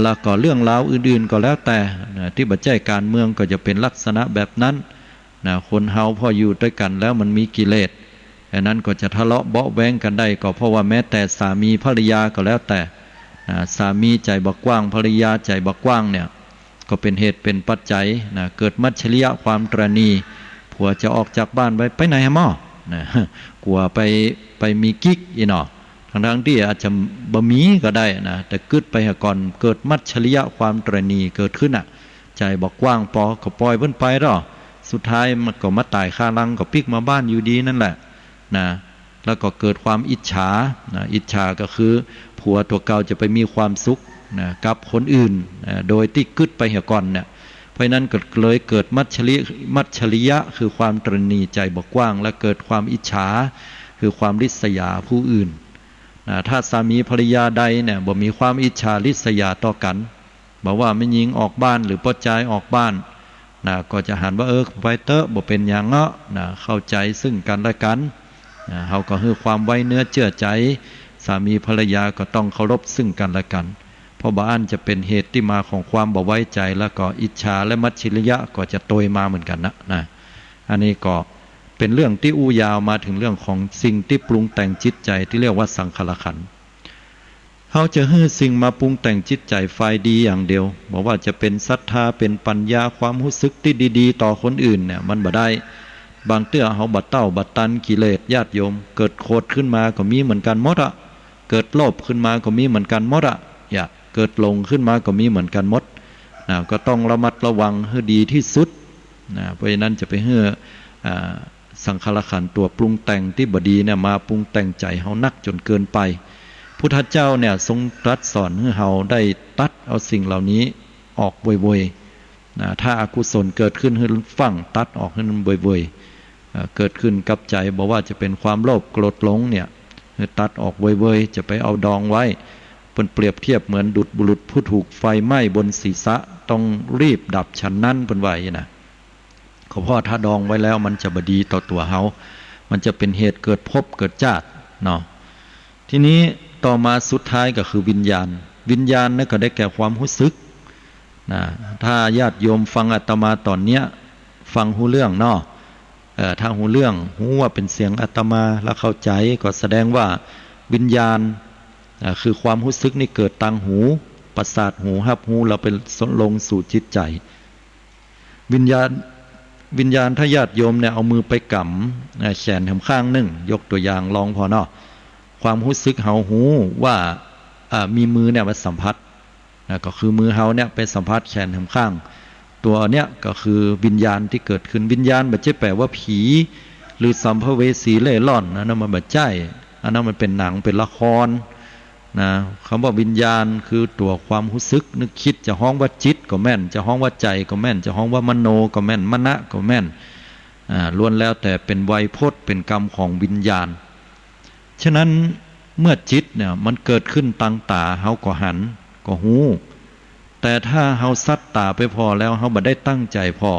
แล้วก็เรื่องราวอื่นๆก็แล้วแต่ที่บัจจัยการเมืองก็จะเป็นลักษณะแบบนั้นคนเฮาพออยู่ด้วยกันแล้วมันมีกิเลสอันนั้นก็จะทะเลาะเบาะแว้งกันได้ก็เพราะว่าแม้แต่สามีภรรยาก็แล้วแต่สามีใจบักกว้างภรรยาใจบักกว้างเนี่ยก็เป็นเหตุเป็นปัจจัยเกิดมัจฉริยะความตระหนี่ผัวจะออกจากบ้านไปไหนฮะหม้อกลัวไปมีกิ๊กทั้งที่อาจจะบะมีก็ได้นะแต่กึดไปก่อนเกิดมัจฉริยะความตระหนี่เกิดขึ้นใจบอกกว้างปอก็ปล่อยเพิ่นไปหรอสุดท้ายมันก็มาตายคาลังก็ปิกมาบ้านอยู่ดีนั่นแหละนะแล้วก็เกิดความอิจฉาอิจฉาก็คือผัวตัวเก่าจะไปมีความสุขกับคนอื่นโดยที่กึดไปก่อนเนี่ยเพราะนั้นก็เลยเกิดมัจฉริยะคือความตระหนี่ใจบอกกว้างและเกิดความอิจฉาคือความริษยาผู้อื่นถ้าสามีภรรยาใดเนี่ยบ่มีความอิจฉาริษยาต่อกันบอกว่าไม่ยิงออกบ้านหรือป้อใจออกบ้านก็จะหันว่าไปเตอะบ่เป็นอย่างเงาะเข้าใจซึ่งกันและกันเขาก็ให้ความไว้เนื้อเชื่อใจสามีภรรยาก็ต้องเคารพซึ่งกันและกันเพราะบ้านจะเป็นเหตุที่มาของความบ่ไว้ใจแล้วก็อิจฉาและมัจฉริยะก็จะโตยมาเหมือนกันนะอันนี้ก็เป็นเรื่องที่อู้ยาวมาถึงเรื่องของสิ่งที่ปรุงแต่งจิตใจที่เรียกว่าสังขารขันธ์เขาจะให้สิ่งมาปรุงแต่งจิตใจฝ่ายดีอย่างเดียวบอกว่าจะเป็นศรัทธาเป็นปัญญาความรู้สึกที่ดีๆต่อคนอื่นเนี่ยมันบ่ได้บางเตื้อเขาบัดเต้าบัดตันกิเลสญาติโยมเกิดโคตรขึ้นมาก็มีเหมือนกันหมดเกิดโลภขึ้นมาก็มีเหมือนกันหมดเกิดหลงขึ้นมาก็มีเหมือนกันหมดก็ต้องระมัดระวังให้ดีที่สุดเพราะฉะนั้นจะไปให้สังขารขันธ์ตัวปรุงแต่งที่บดีเนี่ยมาปรุงแต่งใจเฮานักจนเกินไปพุทธเจ้าเนี่ยทรงตรัสสอนให้เฮาได้ตัดเอาสิ่งเหล่านี้ออกบ่อยๆถ้าอกุศลเกิดขึ้นให้ฟังตัดออกให้มันบ่อยๆเกิดขึ้นกับใจบอกว่าจะเป็นความโลภโกรธหลงเนี่ยตัดออกบ่อยๆจะไปเอาดองไว้เป็นเปรียบเทียบเหมือนดุจบุรุษผู้ถูกไฟไหม้บนศีรษะต้องรีบดับฉันนั้นเป็นไว้นะเพราะถ้าดองไว้แล้วมันจะบดีต่อตัวเฮามันจะเป็นเหตุเกิดภพเกิดชาติทีนี้ต่อมาสุดท้ายก็คือวิญญาณนั่นก็ได้แก่ความรู้สึกถ้าญาติโยมฟังอาตมาตอนเนี้ยฟังหูเรื่องถ้าหูเรื่องหูว่าเป็นเสียงอาตมาแล้วเข้าใจก็แสดงว่าวิญญาณคือความรู้สึกนี่เกิดตังหูประสาทหูรับหูเราเป็นลงสู่จิตใจวิญญาณถ้าญาติโยมเนี่ยเอามือไปกำแขนข้างหนึ่งยกตัวอย่างลองพอความรู้สึกเฮาหูว่ามีมือเนี่ยมาสัมผัสก็คือมือเฮาเนี่ยไปสัมผัสแขนข้างตัวเนี่ยก็คือวิญญาณที่เกิดขึ้นวิญญาณไม่ใช่แปลว่าผีหรือสัมภเวสีเล่ร่อนนั่นมันไม่ใช่อันนั้นมันเป็นหนังเป็นละครคำว่าวิญญาณคือตัวความรู้สึกนึกคิดจะฮ้องว่าจิตก็แม่นจะฮ้องว่าใจก็แม่นจะฮ้องว่ามโนก็แม่นมนะก็แม่นล้วนแล้วแต่เป็นไวยพจน์เป็นกรรมของวิญญาณฉะนั้นเมื่อจิตเนี่ยมันเกิดขึ้นตังตาเฮาก็หันก็หูแต่ถ้าเฮาซัดตาไปพอแล้วเฮาบ่ได้ตั้งใจพอ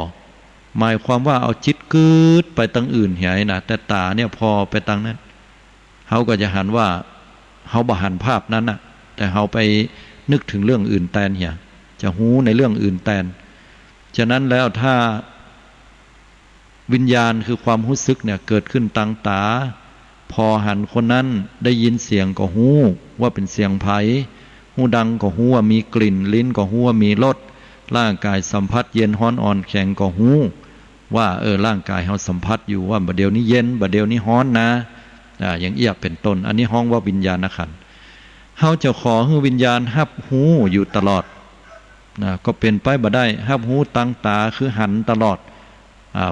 หมายความว่าเอาจิตกืดไปตั้งอื่นเหี่ยนะแต่ตาเนี่ยพอไปตั้งนั้นเฮาก็จะหันว่าเฮาบ่หันภาพนั้นแต่เฮาไปนึกถึงเรื่องอื่นแทนเหี่ยจะหูในเรื่องอื่นแทนฉะนั้นแล้วถ้าวิญญาณคือความรู้สึกเนี่ยเกิดขึ้นตังตาพอหันคนนั้นได้ยินเสียงก็หูว่าเป็นเสียงไผ หูดังก็หูว่ามีกลิ่นลิ้นก็หูว่ามีรสร่างกายสัมผัสเย็นร้อนอ่อนแข็งก็หูว่าร่างกายเราสัมผัสอยู่ว่าบัดเดี๋ยวนี้เย็นบัดเดี๋ยวนี้ร้อนนะอย่างเอี้ยเป็นต้นอันนี้ห้องว่าวิญญาณขันธ์เฮาจะขอให้วิญญาณรับหูอยู่ตลอดก็เป็นไปบ่ได้รับหูตั้งตาคือหันตลอด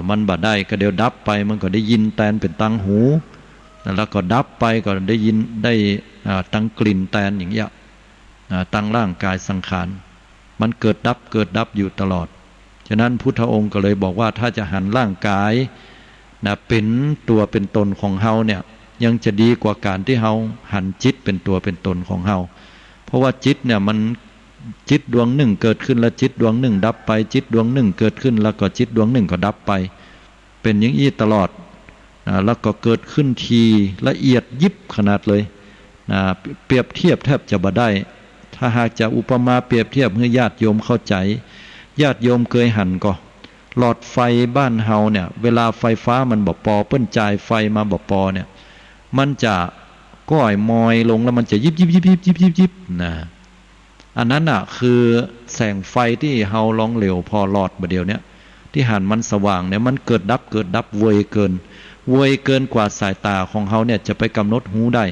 มันบ่ได้ก็เดี๋ยวดับไปมันก็ได้ยินแตนเป็นตั้งหูแล้วก็ดับไปก็ได้ยินได้ตั้งกลิ่นแตนอย่างเงี้ยตั้งร่างกายสังขารมันเกิดดับอยู่ตลอดฉะนั้นพุทธองค์ก็เลยบอกว่าถ้าจะหันร่างกายเป็นตัวเป็นตนของเฮาเนี่ยยังจะดีกว่าการที่เฮาหันจิตเป็นตัวเป็นตนของเฮาเพราะว่าจิตเนี่ยมันจิตดวงหนึ่งเกิดขึ้นแล้วจิตดวงหนึ่งดับไปจิตดวงหนึ่งเกิดขึ้นแล้วก็จิตดวงหนึ่งก็ดับไปเป็นอย่างนี้ตลอดแล้วก็เกิดขึ้นทีละเอียดยิบขนาดเลยเปรียบเทียบแทบจะบ่ได้ถ้าหากจะอุปมาเปรียบเทียบให้ญาติโยมเข้าใจญาติโยมเคยหันก็หลอดไฟบ้านเฮาเนี่ยเวลาไฟฟ้ามันบ่พอเปิ้นจ่ายไฟมาบ่พอเนี่ยมันจะก้อยมอยลงแล้วมันจะยิบนะอันนั้นคือแสงไฟที่เฮาลองเหลวพอหลอดบ่เดียวเนี่ยที่หันมันสว่างเนี่ยมันเกิดดับเวยเกินกว่าสายตาของเฮาเนี่ยจะไปกำหนดหูได้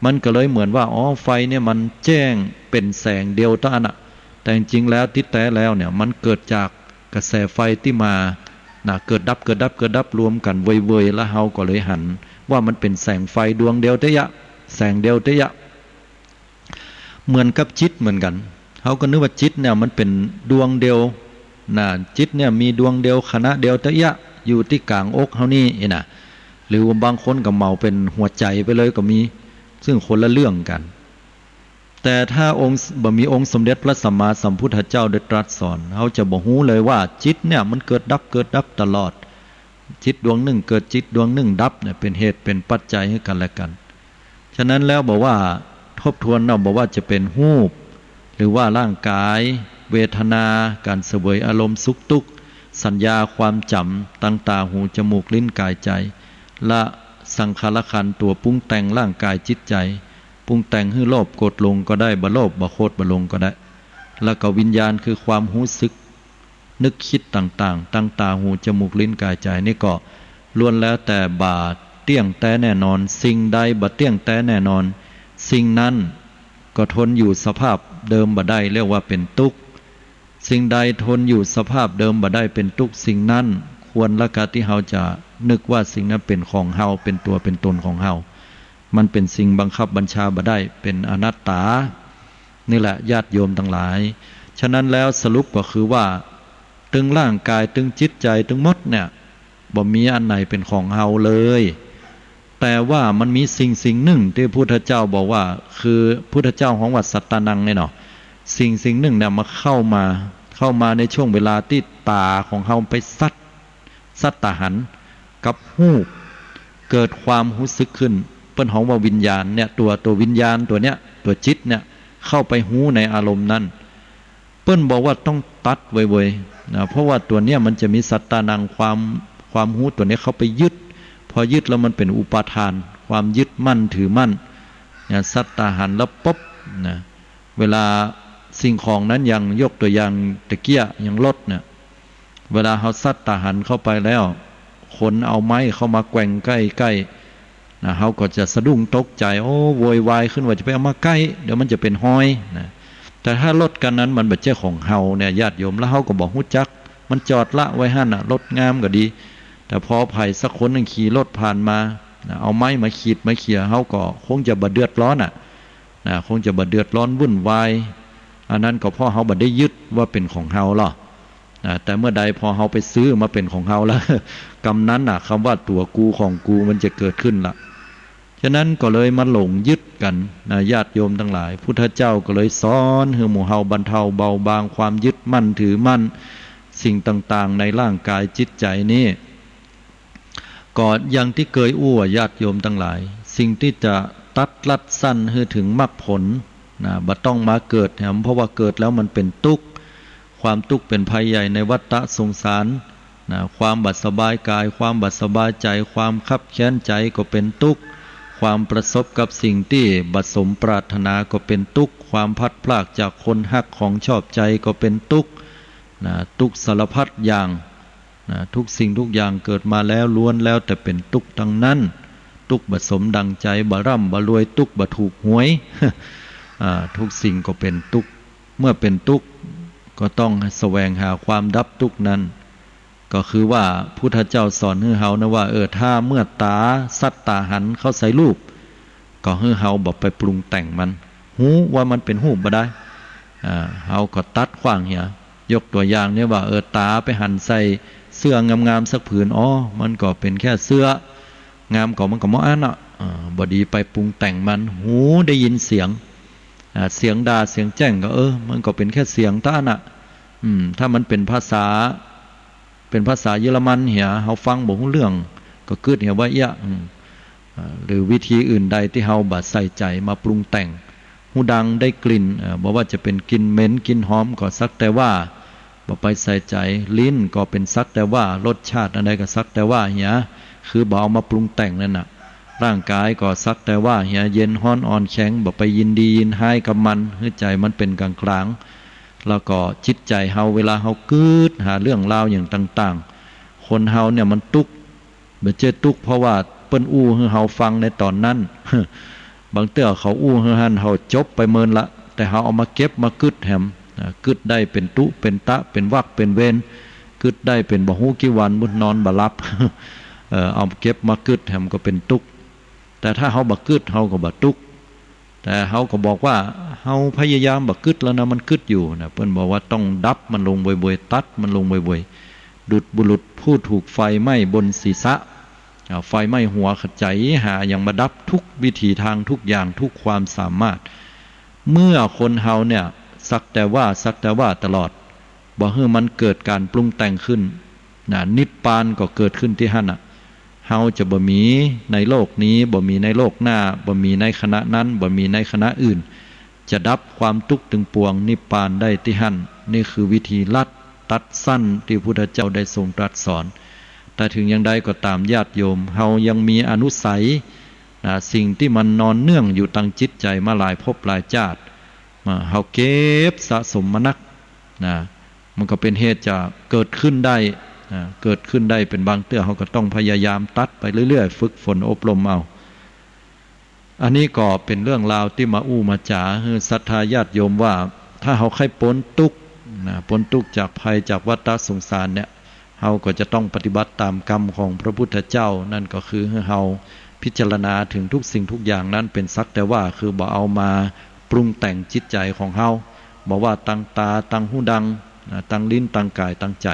มันก็เลยเหมือนว่าไฟเนี่ยมันแจ้งเป็นแสงเดียวเท่านั้นแต่จริงๆแล้วที่แท้แล้วเนี่ยมันเกิดจากกระแสไฟที่มาเกิดดับรวมกันเวยแล้วเฮาก็เลยหันว่ามันเป็นแสงไฟดวงเดียวเตยะแสงเดียวเตยะเหมือนกับจิตเหมือนกันเฮาก็นึกว่าจิตเนี่ยมันเป็นดวงเดียวจิตเนี่ยมีดวงเดียวคณะเดียวเตยะอยู่ที่กลางอกเฮานี่หรือว่าบางคนก็เมาเป็นหัวใจไปเลยก็มีซึ่งคนละเรื่องกันแต่ถ้าองค์มีองค์สมเด็จพระสัมมาสัมพุทธเจ้าได้ตรัสสอนเขาจะบอกฮู้เลยว่าจิตเนี่ยมันเกิดดับตลอดจิตดวงหนึ่งเกิดจิตดวงหนึ่งดับเนี่ยเป็นเหตุเป็นปัจจัยให้กันและกันฉะนั้นแล้วบอกว่าทบทวนบอกว่าจะเป็นรูปหรือว่าร่างกายเวทนาการเสวยอารมณ์สุขทุกข์สัญญาความจำตั้งตาหูจมูกลิ้นกายใจและสังขารขันธ์ตัวปรุงแต่งร่างกายจิตใจปรุงแต่งให้โลภโกรธหลงก็ได้บ่โลภบ่โกรธบ่หลงก็ได้แล้วก็วิญญาณคือความรู้สึกนึกคิดต่างๆตั้งตาหูจมูกลิ้นกายใจนี่ก็ล้วนแล้วแต่บ่เที่ยงแท้แน่นอนสิ่งใดบ่เที่ยงแท้แน่นอนสิ่งนั้นก็ทนอยู่สภาพเดิมบ่ได้เรียกว่าเป็นทุกข์สิ่งใดทนอยู่สภาพเดิมบ่ได้เป็นทุกข์สิ่งนั้นควรละกะที่เฮาจะนึกว่าสิ่งนั้นเป็นของเฮาเป็นตัวเป็นตนของเฮามันเป็นสิ่งบังคับบัญชาบ่ได้เป็นอนัตตานี่แหละญาติโยมทั้งหลายฉะนั้นแล้วสรุปก็คือว่าตึงร่างกายตึงจิตใจตึงหมดเนี่ยบ่มีอันไหนเป็นของเฮาเลยแต่ว่ามันมีสิ่งหนึ่งที่พุทธเจ้าบอกว่าคือพุทธเจ้าของวัดสัตตานังเนี่ยเนาะสิ่งหนึ่งเนี่ยมาเข้ามาในช่วงเวลาที่ตาของเฮาไปสัตตหันกับหูเกิดความรู้สึกขึ้นเปิ้นของว่าวิญญาณเนี่ยตัววิญญาณตัวเนี้ยตัวจิตเนี่ยเข้าไปหูในอารมณ์นั้นเปิ้นบอกว่าต้องตัดไว้นะเพราะว่าตัวเนี้ยมันจะมีสัตตานังความหูตัวนี้เข้าไปยึดพอยึดแล้วมันเป็นอุปาทานความยึดมั่นถือมั่นเนี่ยสัตตาหันแล้วปุ๊บนะเวลาสิ่งของนั้นอย่างยกตัวอย่างตะเกียอย่างรถเนี่ยเวลาเขาสัตตาหันเข้าไปแล้วคนเอาไม้เข้ามาแกว่งใกล้นะเขาก็จะสะดุ้งตกใจโวยวายขึ้นว่าจะไปเอามาใกล้เดี๋ยวมันจะเป็นห้อยนะแต่ถ้ารถกันนั้นมันเป็นเจ้าของเฮาเนี่ยญาติโยมแล้วเขาก็บอกฮู้จักมันจอดละไว้หั่นรถงามก็ดีแต่พอไผสักคนนึงขี่รถผ่านมาเอาไม้มาขีดมาเขี่ยเขาก็คงจะบ่เดือดร้อนคงจะบ่เดือดร้อนวุ่นวายอันนั้นก็เพราะเขาบ่ได้ยึดว่าเป็นของเฮาหรอแต่เมื่อใดพอเฮาไปซื้อมาเป็นของเฮาแล้วกรรมนั้นคำว่าตัวกูของกูมันจะเกิดขึ้นละฉะนั้นก็เลยมาหลงยึดกันญาติโยมทั้งหลายพุทธเจ้าก็เลยสอนให้หมู่เฮาบรรเทาเบาบางความยึดมั่นถือมั่นสิ่งต่างๆในร่างกายจิตใจนี้ก่อนอย่างที่เคยญาติโยมทั้งหลายสิ่งที่จะตัดลัดสั้นให้ถึงมรรคผลบ่ต้องมาเกิดเพราะว่าเกิดแล้วมันเป็นทุกข์ความทุกข์เป็นภัยใหญ่ในวัฏฏะสงสารความบัดสบายกายความบัดสบายใจความคับแค้นใจก็เป็นทุกข์ค ความประสบกับสิ่งที่บัดสมปรารถนาก็เป็นทุกข์ความพัดพลากจากคนฮักของชอบใจก็เป็นทุกข์ทุกสารพัดอย่างทุกสิ่งทุกอย่างเกิดมาแล้วล้วนแล้วแต่เป็นทุกข์ทั้งนั้นทุกข์บัดสมดังใจบ่ร่ำบ่รวยทุกข์บ่ถูกหวย ทุกสิ่งก็เป็นทุกข์เมื่อเป็นทุกข์ก็ต้องแสวงหาความดับทุกข์นั้นก็คือว่าพุทธเจ้าสอนให้เฮานะว่าถ้าเมื่อตาสัตตาหันเข้าใส่รูปก็ให้เฮาบ่ไปปรุงแต่งมันหูว่ามันเป็นหูบ่ได้เฮาก็ตัดขว้างเหียยกตัวอย่างเนี่ยว่าตาไปหันใส่เสื้องามๆสักผืนมันก็เป็นแค่เสื้องามก็มันก็บ่อันน่ะบ่ดีไปปรุงแต่งมันหูได้ยินเสียงเสียงด่าเสียงแจ้งก็มันก็เป็นแค่เสียงท่าน่ะถ้ามันเป็นภาษาเยอรมันเหียเฮาฟังบ่รู้เรื่องก็คิดเหียว่าหรือวิธีอื่นใดที่เฮาบ่ใส่ใจมาปรุงแต่งหูดังได้กลิ่นบ่ว่าจะเป็นกลิ่นเหม็นกลิ่นหอมก็สักแต่ว่าบ่ไปใส่ใจลิ้นก็เป็นสักแต่ว่ารสชาติอันใดก็สักแต่ว่าเหียคือบ่เอามาปรุงแต่งนั่นน่ะร่างกายก็สักแต่ว่าเหียเย็นร้อนอ่อนแข็งบ่ไปยินดียินร้ายกับมันให้ใจมันเป็นกลางๆแล้วก็จิตใจเฮาเวลาเฮาคิดหาเรื่องราวอย่างต่างๆคนเฮาเนี่ยมันทุกข์บ่เจอทุกข์เพราะว่าเปิ้นอู้ให้เฮาฟังในตอนนั้น บางเตื้อเขาอู้ให้เฮาจบไปเมินละแต่เฮาเอามาเก็บมาคิดแหมคิดได้เป็นตุเป็นตะเป็นวรรคเป็นเวรคิดได้เป็นบ่ฮู้กี่วันมุดนอนบ่หลับ เอาเก็บมาคิดแหมก็เป็นทุกข์แต่ถ้าเฮาบ่คิดเฮาก็บ่ทุกข์แต่เฮาก็บอกว่าเฮาพยายามบ่คิดแล้วนะมันคิดอยู่นะเพิ่นบอกว่าต้องดับมันลงบ่อยๆตัดมันลงบ่อยๆดุจบุรุษผู้ถูกไฟไหม้บนศีรษะไฟไหม้หัวขจายหาอย่างมาดับทุกวิถีทางทุกอย่างทุกความสามารถเมื่อคนเฮาเนี่ยสักแต่ว่าตลอดบ่ให้มันเกิดการปรุงแต่งขึ้นนิพพานก็เกิดขึ้นที่หั่นน่ะเฮาจะบ่มีในโลกนี้บ่มีในโลกหน้าบ่มีในคณะนั้นบ่มีในคณะอื่นจะดับความทุกข์ถึงปวงนิพพานได้ที่หั่นนี่คือวิธีลัดตัดสั้นที่พระพุทธเจ้าได้ทรงตรัสสอนแต่ถึงอย่างใดก็ตามญาติโยมเฮายังมีอนุสัยสิ่งที่มันนอนเนื่องอยู่ตั้งจิตใจมาหลายภพหลายชาติเฮาเก็บสะสมมานักมันก็เป็นเหตุจะเกิดขึ้นได้เป็นบางเตื้อเฮาก็ต้องพยายามตัดไปเรื่อยๆฝึกฝนอบรมเอาอันนี้ก็เป็นเรื่องราวที่มาอู้มาจ๋าให้ศรัทธาญาติโยมว่าถ้าเฮาใครพ้นทุกข์พ้นทุกข์จากภัยจากวัฏสงสารเนี่ยเฮาก็จะต้องปฏิบัติตามกรรมของพระพุทธเจ้านั่นก็คือให้เฮาพิจารณาถึงทุกสิ่งทุกอย่างนั้นเป็นสักแต่ว่าคือบ่เอามาปรุงแต่งจิตใจของเฮาบอกว่าตั้งตาตั้งหูดังตั้งลิ้นตั้งกายตั้งใจ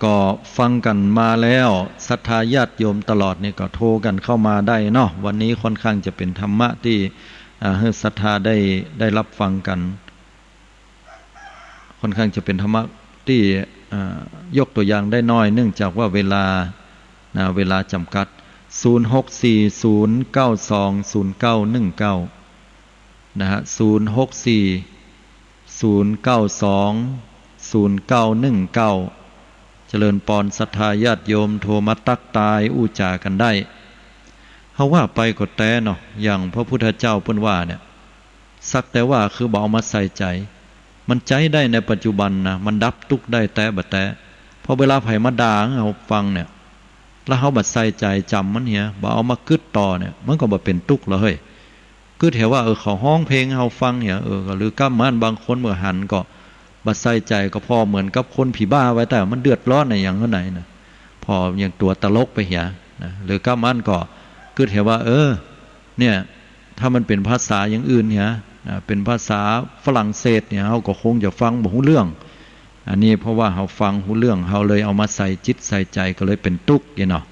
ก็ฟังกันมาแล้วศรัทธาญาติโยมตลอดนี่ก็โทรกันเข้ามาได้เนาะวันนี้ค่อนข้างจะเป็นธรรมะที่ให้ศรัทธาได้รับฟังกันค่อนข้างจะเป็นธรรมะที่ยกตัวอย่างได้น้อยเนื่องจากว่าเวลาจำกัด0640920919นะฮะ0640920919เจริญปอนศรัทธาญาติโยมโทรมาตักตายอู้จากันได้เฮาว่าไปก็แต่เนาะอย่างพระพุทธเจ้าเพิ่นว่าเนี่ยสักแต่ว่าคือบ่เอามาใส่ใจมันใจได้ในปัจจุบันนะมันดับทุกข์ได้แต่บ่แต่พอเวลาไผมาด่าเฮาฟังเนี่ยแล้วเฮาบ่ใส่ใจจำมันเหียบ่เอามาคิดต่อเนี่ยมันก็บ่เป็นทุกข์แล้วเฮ้ยคิดเห็นว่าเขาฮ้องเพลงเฮาฟังเหียก็หรือกำมันบางคนเมื่อหันก็บัดใส่ใจก็พอเหมือนกับคนผีบ้าไว้แต่มันเดือดร้อนในอย่างเท่าไหร่นะพออย่างตัวตลกไปเหียนะหรือกำมันก็คิดเห็นว่าเนี่ยถ้ามันเป็นภาษาอย่างอื่นเหียเป็นภาษาฝรั่งเศสเนี่ยเฮาก็คงจะฟังบ่รู้เรื่องอันนี้เพราะว่าเฮาฟังรู้เรื่องเฮาเลยเอามาใส่จิตใส่ใจก็เลยเป็นทุกข์เนาะ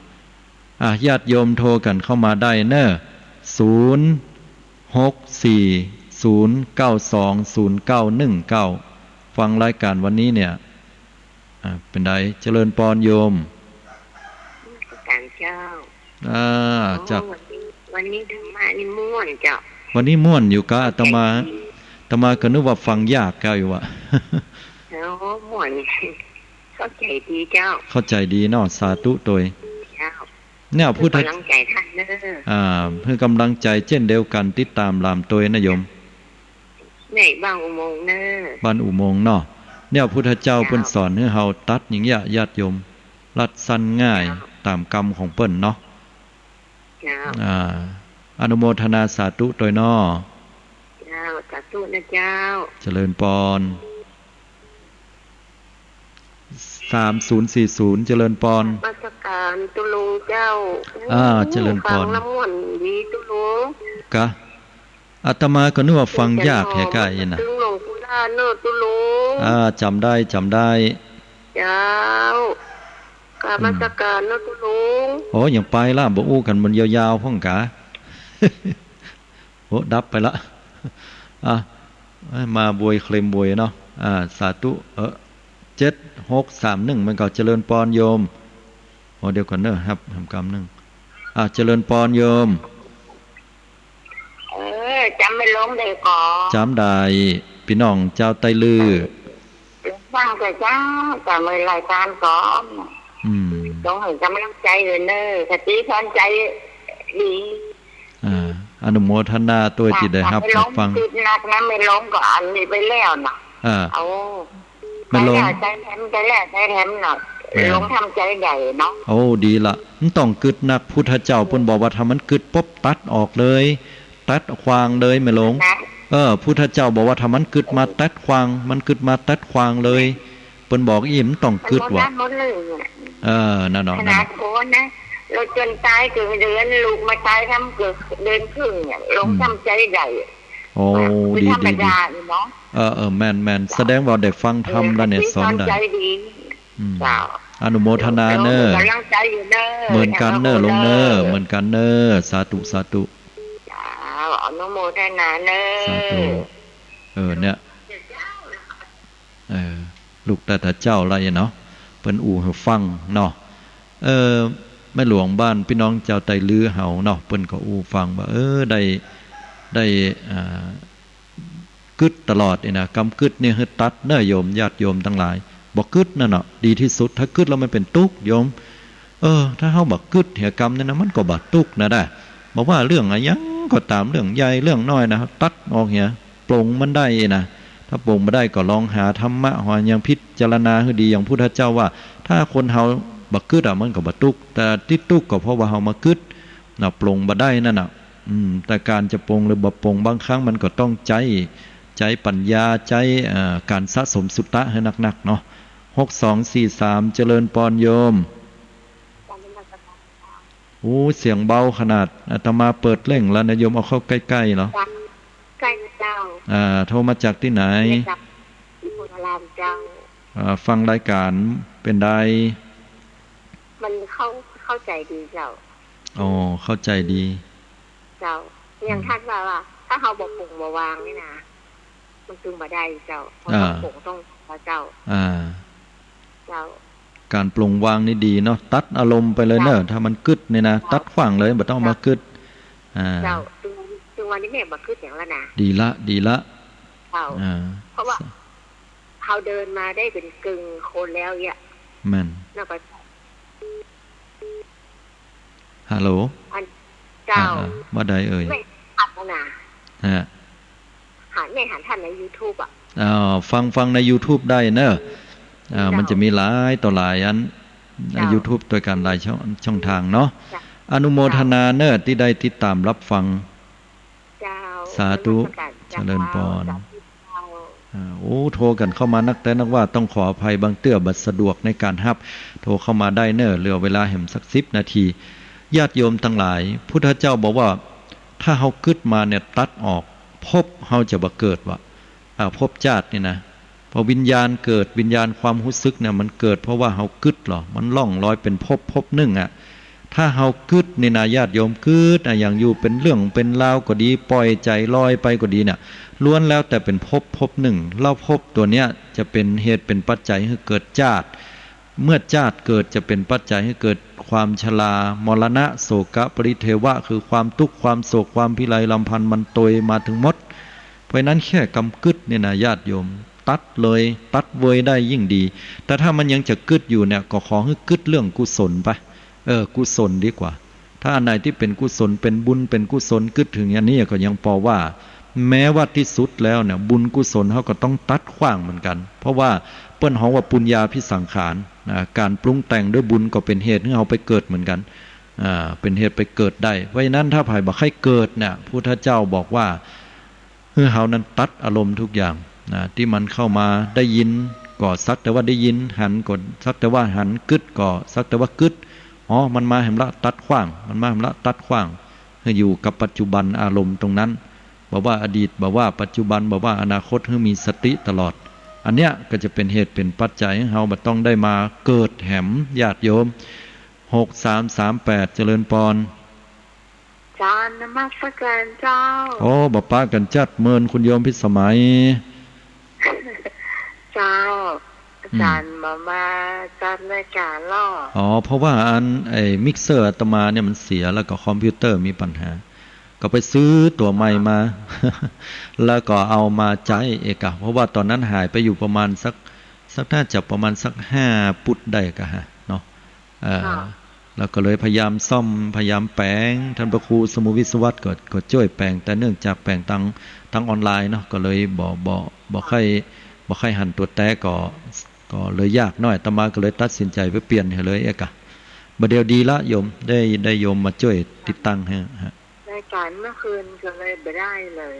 ญาติโยมโทรกันเข้ามาได้เน้อ0640920919ฟังรายการวันนี้เนี่ยเป็นไดเจริญปอนโยมการเจ้าจากวันนี้ธรรมะนี่ม่วนเจ้าวันนี้ม่วนอยู่กะอาตมาก็นึกว่าฟังยากแกอยู่อะม่วนเข้าใจดีเจ้าเข้าใจดีเนาะสาธุโดยเจ้า เนี่ยพุทธ กำลังใจท่านเด้อเพื่อกำลังใจเช่นเดียวกันติดตามลามตัวนะโยมในบ้านอุโมงค์เด้อบ้านอุโมงค์เนาะเนี่ยพุทธเจ้าเปิ้นสอนให้เฮาตัดอย่างเงี้ยญาติโยมรัดสั้นง่ายตามกรรมของเปิ้นเนาะอนุโมทนาสาธุโดยน้อเจ้าสาธุนะเจ้าเจริญพร3040เจริญพรมาสการตุลุงเจ้าเจริญพรฟังน้ำมนต์ดีตุลุงกะอาตมาก็นึกว่าฟังยากแท้กะยินะตึงหลวงปู่ล่าเนอตุลุงจำได้เจ้ากราบมาสการเนอตุลุงโอ้ยังไปล่ะบ่อู้กันมันยาวๆพ่องกะโอ้ดับไปละมาบวยเคลมบวยเนาะสาธุ7631มันก็เจริญพรโยมเดี๋ยวก่อนเด้อครับทำกรรมนึงเจริญพรโยมจำไม่ล้มเลยก่อจำได้พี่น้องเจ้าไตลือฟังแต่เจ้าแต่เมื่อรายการก่อนต้องเห็นจำไม่ต้องใจเลยเนอะสติสอนใจดีอนุโมทนาตัวจิตได้ครับฟังนักนะไม่ล้มก็อันนี้ไปแล้วนะเอาไม่ล้มใจแถมใจแรกใจแถมหน่อยลงทำใจใหญ่เนาะโอ้ดีละมันต้องกึดนักพุทธเจ้าเพิ่นบอกว่าถ้ามันกึดปุ๊บตัดออกเลยตัดควางเลยไม่ลงพุทธเจ้าบอกว่าถ้ามันกึดมาตัดควางมันกึดมาตัดควางเลยเพิ่นบอกอิ่มต้องกึดว่ะนั่นเนาะขนาดโคนนะเราจนตายเกิดเดือนลูกมาตายทำเกิดเดินครึ่งเนี่ยลงทำใจใหญ่โอ้ดีแม่นแสดงว่าได้ฟังธรรมแล้วเนี่ยสอนได้อนุโมทนาเนอเหมือนกันเนอลงเนอเหมือนกันเนอสาธุอนุโมทนาเนอสาธุเนี่ยลูกแต่เจ้าอะไรเนาะเปิ้นอู่ให้ฟังเนาะแม่หลวงบ้านพี่น้องเจ้าไตลือเฮาเนาะเปิ้นก็อู่ฟังว่าได้กึดตลอดนี่นะกำกึดนี่คือตัดเน้อโยมญาติโยมทั้งหลายบอกกึดนั่นเนาะดีที่สุดถ้ากึดแล้วมันเป็นทุกข์โยมถ้าเฮาบอกกึดเหตุกรรมนี่นะมันก็บาดทุกข์นะได้บอกว่าเรื่องอะไรยังก็ตามเรื่องใหญ่เรื่องน้อยนะตัดออกเหี่ยปลงมันได้นะถ้าปลงบ่ได้ก็ลองหาธรรมะหายังพิจารณาให้ดีอย่างพุทธเจ้าว่าถ้าคนเฮาบักกึดมันก็บ่ทุกข์แต่ที่ทุกข์ก็เพราะว่าเฮามากึดน่ะปลงบ่ได้นั่นน่ะแต่การจะปลงหรือบ่ปลงบางครั้งมันก็ต้องใจปัญญาใจการสะสมสุตตะให้หนักๆเนาะ6243เจริญพรโยมโอ้เสียงเบาขนาดอาตมาเปิดเร่งแล้วนะโยมเอาเข้าใกล้ๆเหรอใกล้เจ้าโทรมาจากที่ไหนที่โพธารามเจ้าฟังรายการเป็นใดมันเข้าใจดีเจ้าเข้าใจดีเจ้าอย่างท่านว่าถ้าเขาบอกปลูกมาวางนี่นะมันตึงมาได้เจ้าเพราะปลูกต้องพระเจ้าการปลงวางนี่ดีเนาะตัดอารมณ์ไปเลยเนอะถ้ามันกึดเนี่ยนะตัดขวางเลยบ่ต้องมากึดเจ้าตึงวันนี้แม่บ่กึดอย่างแล้วนะดีละเจ้าเพราะว่าเขาเดินมาได้เป็นกึ่งคนแล้วเนี่ยแม่นน่าไปฮัลโหลเจ้าว่าใดเอ่ยไม่หัดนะหันท่านใน YouTube ฟังใน YouTube ได้เนอะมันจะมีหลายต่อหลายอัน YouTube ตัวการหลายช่องทางเนาะอนุโมทนาเนอะที่ได้ติดตามรับฟังสาธุเจริญพรโทรกันเข้ามานักแต่นักว่าต้องขออภัยบางเตื้อบัดสะดวกในการรับโทรเข้ามาได้เนอะเหลือเวลาแห่มสัก10 นาทีญาติโยมทั้งหลายพุทธเจ้าบอกว่าถ้าเฮากึดมาเนี่ยตัดออกภพเฮาจะบ่เกิดว่าภพชาตินี่นะพอวิญญาณเกิดวิญญาณความรู้สึกเนี่ยมันเกิดเพราะว่าเฮากึดหรอมันล่องลอยเป็นภพหนึ่งถ้าเฮากึดนี่นะญาติโยมกึดอย่างอยู่เป็นเรื่องเป็นราวก็ดีปล่อยใจลอยไปก็ดีเนี่ยล้วนแล้วแต่เป็นภพหนึ่งเล่าภพตัวเนี้ยจะเป็นเหตุเป็นปัจจัยให้เกิดชาติเมื่อชาติเกิดจะเป็นปัจจัยให้เกิดความชรามรณะโศกะปริเทวะคือความทุกข์ความโศกความพิไรลำพันธ์มันตยมาถึงหมดเพราะนั้นแค่กำกึดเนี่ยนะญาติโยมตัดเลยตัดเวยได้ยิ่งดีแต่ถ้ามันยังจะกึดอยู่เนี่ยก็ขอให้กึดเรื่องกุศลไป กุศลดีกว่าถ้าอันไหนที่เป็นกุศลเป็นบุญเป็นกุศลกึศถึงอันนี้ก็ยังพอว่าแม้ว่าที่สุดแล้วเนี่ยบุญกุศลเขาก็ต้องตัดขว้างเหมือนกันเพราะว่าเปิ้นเขาว่าปุญญาภิสังขารการปรุงแต่งด้วยบุญก็เป็นเหตุให้เขาไปเกิดเหมือนกันเป็นเหตุไปเกิดได้เพราะฉะนั้นถ้าภายบอกให้เกิดเนี่ยพุทธเจ้าบอกว่าเขานั้นตัดอารมณ์ทุกอย่างที่มันเข้ามาได้ยินก็สักแต่ว่าได้ยินหันก็สักแต่ว่าหันกึดก็สักแต่ว่ากึดมันมาแห่งละตัดขว้างมันมาแห่งละตัดขว้างให้อยู่กับปัจจุบันอารมณ์ตรงนั้นบอกว่าอดีตบอกว่าปัจจุบันบอกว่าอนาคตให้มีสติตลอดอันเนี้ยก็จะเป็นเหตุเป็นปัจจัยให้เราต้องได้มาเกิดแห่มญาติโยม6338เจริญพรจานนมัสการเจ้าบอกป้ากันจัดเมินคุณโยมพิสมัยเจ้าอาจารย์มาจัดรายการล่อเพราะว่าไอ้มิกเซอร์อาตมาเนี่ยมันเสียแล้วก็คอมพิวเตอร์มีปัญหาก็ไปซื้อตัวใหม่มา แล้วก็เอามาใช้เอกเพราะว่าตอนนั้นหายไปอยู่ประมาณสักน่าจะประมาณสัก5 ปุตได้กะฮะเนาะแล้วก็เลยพยายามซ่อมพยายามแปลงท่านพระครูสมุวิศวัตก็ช่วยแปลงแต่เนื่องจากแปลงทั้งออนไลน์เนาะก็เลยบ่ค่อยหันตัวแต้ก็เลยยากหน่อยอาตมาก็เลยตัดสินใจไปเปลี่ยนให้เลยเอกะบัดเดียวดีละโยมได้โยมมาช่วยติดตั้งให้ฮะรายการเมื่อคืนก็เลยไม่ได้เลย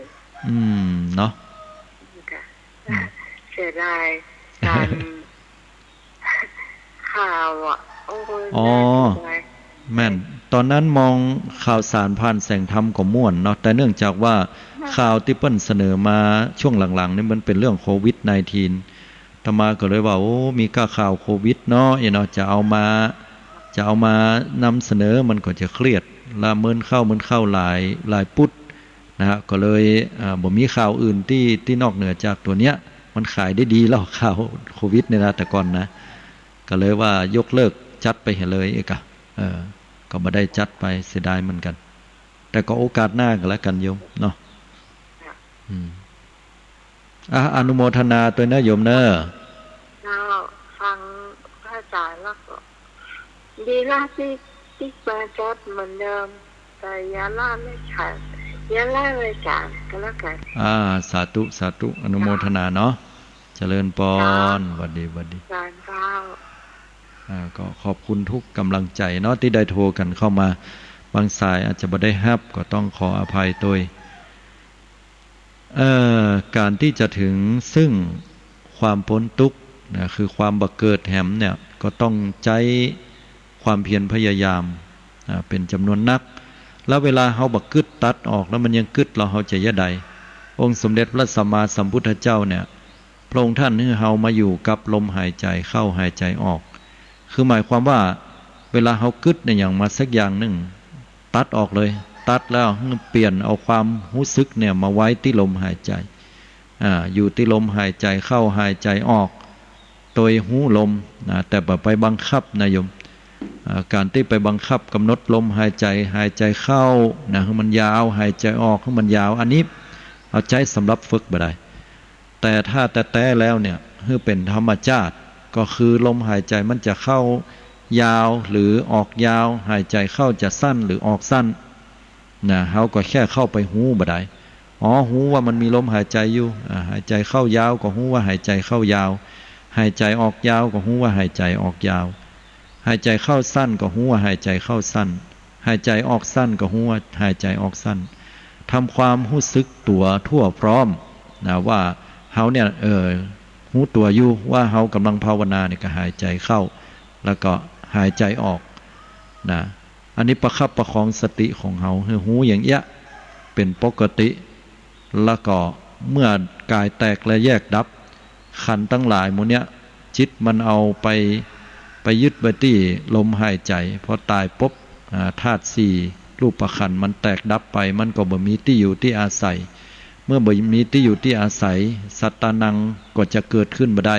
เนาะเสียดายการข่าวแม่นตอนนั้นมองข่าวสารผ่านแสงธรรมก็ม่วนเนาะแต่เนื่องจากว่าข่าวที่เปิ้นเสนอมาช่วงหลังๆนี่มันเป็นเรื่องโควิด-19 อาตมาก็เลยว่ามีข่าวโควิดเนาะจะเอามานำเสนอมันก็จะเครียดละเมินเข้าหลายปุดนะฮะก็เลยบ่มีข่าวอื่นที่นอกเหนือจากตัวเนี้ยมันขายได้ดีแล้วข่าวโควิดเนี่ยนะแต่ก่อนนะก็เลยว่ายกเลิกจัดไปเลยก็บ่ได้จัดไปเสียดายเหมือนกันแต่ก็โอกาสหน้าก็แล้วกันโยมเนาะอนุโมทนาตัวนะโยมเนอะฟังพระอาจารย์แล้วก็ดีละที่มาจัดเหมือนเดิมแต่อย่าล่าไม่ขาดอย่าล่าเลยจานก็แล้วกันสาธุอนุโมทนาเนาะเจริญพรหวัดดีจานเจ้าก็ขอบคุณทุกกำลังใจเนาะที่ได้โทรกันเข้ามาบางสายอาจจะบ่ได้รับก็ต้องขออภัยด้วยการที่จะถึงซึ่งความพ้นทุกข์นะคือความบักเกิดแหมเนี่ยก็ต้องใจความเพียรพยายามเป็นจำนวนนักแล้วเวลาเฮาบักกึดตัดออกแล้วมันยังกึดเราจะยะใดองค์สมเด็จพระสัมมาสัมพุทธเจ้าเนี่ยพระองค์ท่านให้เฮามาอยู่กับลมหายใจเข้าหายใจออกคือหมายความว่าเวลาเฮากึดเนี่ยอย่างมาสักอย่างนึงตัดออกเลยตัดแล้วเปลี่ยนเอาความรู้สึกเนี่ยมาไว้ที่ลมหายใจอยู่ที่ลมหายใจเข้าหายใจออกโดยหูลมแต่บ่ไปบังคับนะโยมการที่ไปบังคับกำหนดลมหายใจเข้านะให้มันยาวหายใจออกให้มันยาวอันนี้เอาใจสำหรับฝึกบ่ได้แต่ถ้าแต่แล้วเนี่ยคือเป็นธรรมชาติก็คือลมหายใจมันจะเข้ายาวหรือออกยาวหายใจเข้าจะสั้นหรือออกสั้นนะเฮาก็แค่เข้าไปหูบ่ได้หูว่ามันมีลมหายใจอยู่หายใจเข้ายาวก็หูว่าหายใจเข้ายาวหายใจออกยาวก็หูว่าหายใจออกยาวหายใจเข้าสั้นก็หูว่าหายใจเข้าสั้นหายใจออกสั้นก็หูว่าหายใจออกสั้นทำความรู้สึกตัวทั่วพร้อมนะว่าเฮาเนี่ยรู้ตัวอยู่ว่าเฮากำลังภาวนาเนี่ยก็หายใจเข้าแล้วก็หายใจออกนะอันนี้ประคับประคองสติของเฮาให้หูอย่างเงี้ยเป็นปกติแล้วก็เมื่อกายแตกและแยกดับขันธ์ทั้งหลายหมดเนี้ยจิตมันเอาไปยึดไว้ที่ลมหายใจพอตายปุ๊บธาตุ4รูปขันธ์มันแตกดับไปมันก็บ่มีที่อยู่ที่อาศัยเมื่อบ่มีที่อยู่ที่อาศัยสัตตานังก็จะเกิดขึ้นบ่ได้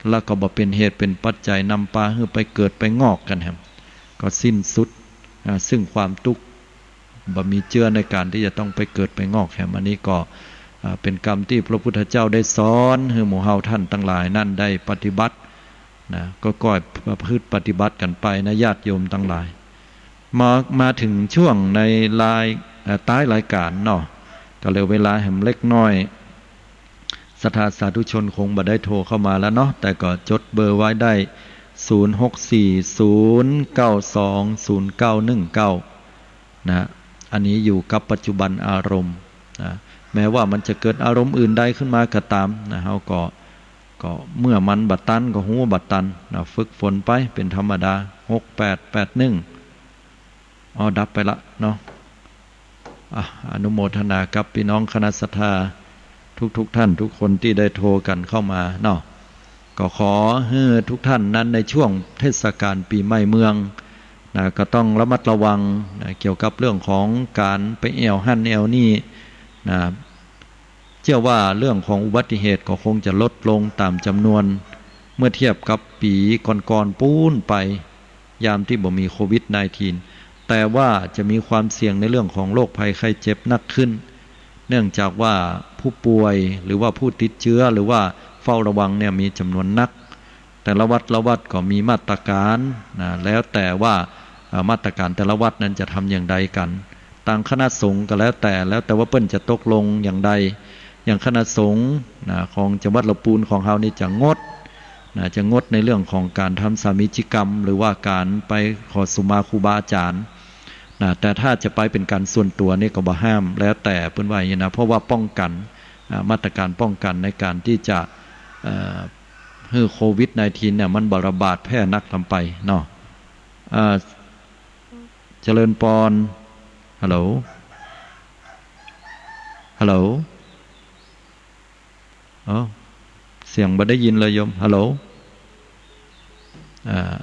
แล้วก็บ่เป็นเหตุเป็นปัจจัยนำพาให้ไปเกิดไปงอกกันแฮมก็สิ้นสุดซึ่งความทุกข์บ่มีเจือในการที่จะต้องไปเกิดไปงอกแฮมอันนี้ก็เป็นกรรมที่พระพุทธเจ้าได้สอนให้หมู่เฮาท่านทั้งหลายนั่นได้ปฏิบัติ นะก็ก่อยประพฤติปฏิบัติกันไปนะญาติโยมทั้งหลายมาถึงช่วงในท้ายรายการเนาะก็เหลือเวลาแห่งเล็กน้อยศรัทธาสาธุชนคงบ่ได้โทรเข้ามาแล้วเนาะแต่ก็จดเบอร์ไว้ได้0640920919นะอันนี้อยู่กับปัจจุบันอารมณ์นะแม้ว่ามันจะเกิดอารมณ์อื่นใดขึ้นมาก็ตามนะเฮาก็เมื่อมันบัดตันก็หูบัดตันนะฝึกฝนไปเป็นธรรมดา6881ดับไปละเนาะอนุโมทนากับพี่น้องคณะศรัทธาทุกท่านทุกคนที่ได้โทรกันเข้ามาเนาะก็ขอให้ทุกท่านนั้นในช่วงเทศกาลปีใหม่เมืองนะก็ต้องระมัดระวังนะเกี่ยวกับเรื่องของการไปแอวหั่นแอวนี่นะเชื่อว่าเรื่องของอุบัติเหตุก็คงจะลดลงตามจำนวนเมื่อเทียบกับปีก่อนๆปูนไปยามที่บ่มีโควิด -19 แต่ว่าจะมีความเสี่ยงในเรื่องของโรคภัยไข้เจ็บหนักขึ้นเนื่องจากว่าผู้ป่วยหรือว่าผู้ติดเชื้อหรือว่าเฝ้าระวังเนี่ยมีจำนวนนักแต่ละวัดก็มีมาตรการนะแล้วแต่ว่ามาตรการแต่ละวัดนั้นจะทำอย่างใดกันต่างคณะสงฆ์ก็แล้วแต่ว่าเปิ้นจะตกลงอย่างใดอย่างคณะสงฆ์นะของจังหวัดลำพูนของเฮานี่จะงดในเรื่องของการทำสามีจิกรรมหรือว่าการไปขอสุมาครูบาอาจารย์นะแต่ถ้าจะไปเป็นการส่วนตัวนี่ก็บ่ห้ามแล้วแต่เพิ่นว่าอย่างนี้นะเพราะว่าป้องกันมาตรการป้องกันในการที่จะให้โควิด -19 เนี่ยมันระบาดแพร่นักลำไปเนาะเจริญปอนฮัลโหลเสียงบ่ได้ยินเลยโยมฮัลโหล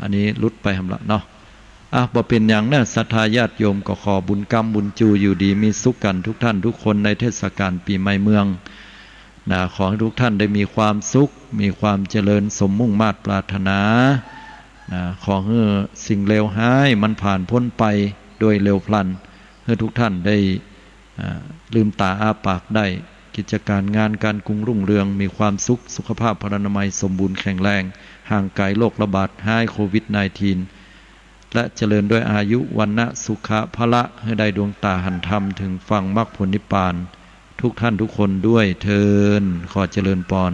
อันนี้ลุดไปหำละเนาะบ่เป็นอย่างนะศรัทธาญาติโยมก็ขอบุญกรรมบุญจูอยู่ดีมีสุขกันทุกท่านทุกคนในเทศกาลปีใหม่เมืองนะขอให้ทุกท่านได้มีความสุขมีความเจริญสมมุ่งมาตรปรารถนานะขอให้สิ่งเลวร้ายมันผ่านพ้นไปโดยเร็วพลันให้ทุกท่านได้ลืมตาอ้าปากได้กิจการงานการกรุงรุ่งเรืองมีความสุขสุขภาพพรรณนามัยสมบูรณ์แข็งแรงห่างไกลโรคระบาดหายโควิด -19 และเจริญด้วยอายุวันนะสุขะพละให้ได้ดวงตาหันธรรมถึงฝั่งมรรคผลนิพพานทุกท่านทุกคนด้วยเทินขอเจริญพร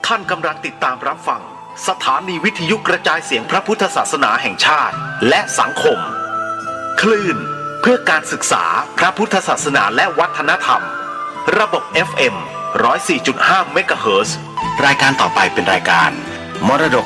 ท่านกำลังติดตามรับฟังสถานีวิทยุกระจายเสียงพระพุทธศาสนาแห่งชาติและสังคมคลื่นเพื่อการศึกษาพระพุทธศาสนาและวัฒนธรรมระบบ FM 104.5 เมกะเฮิรตซ์รายการต่อไปเป็นรายการมรดก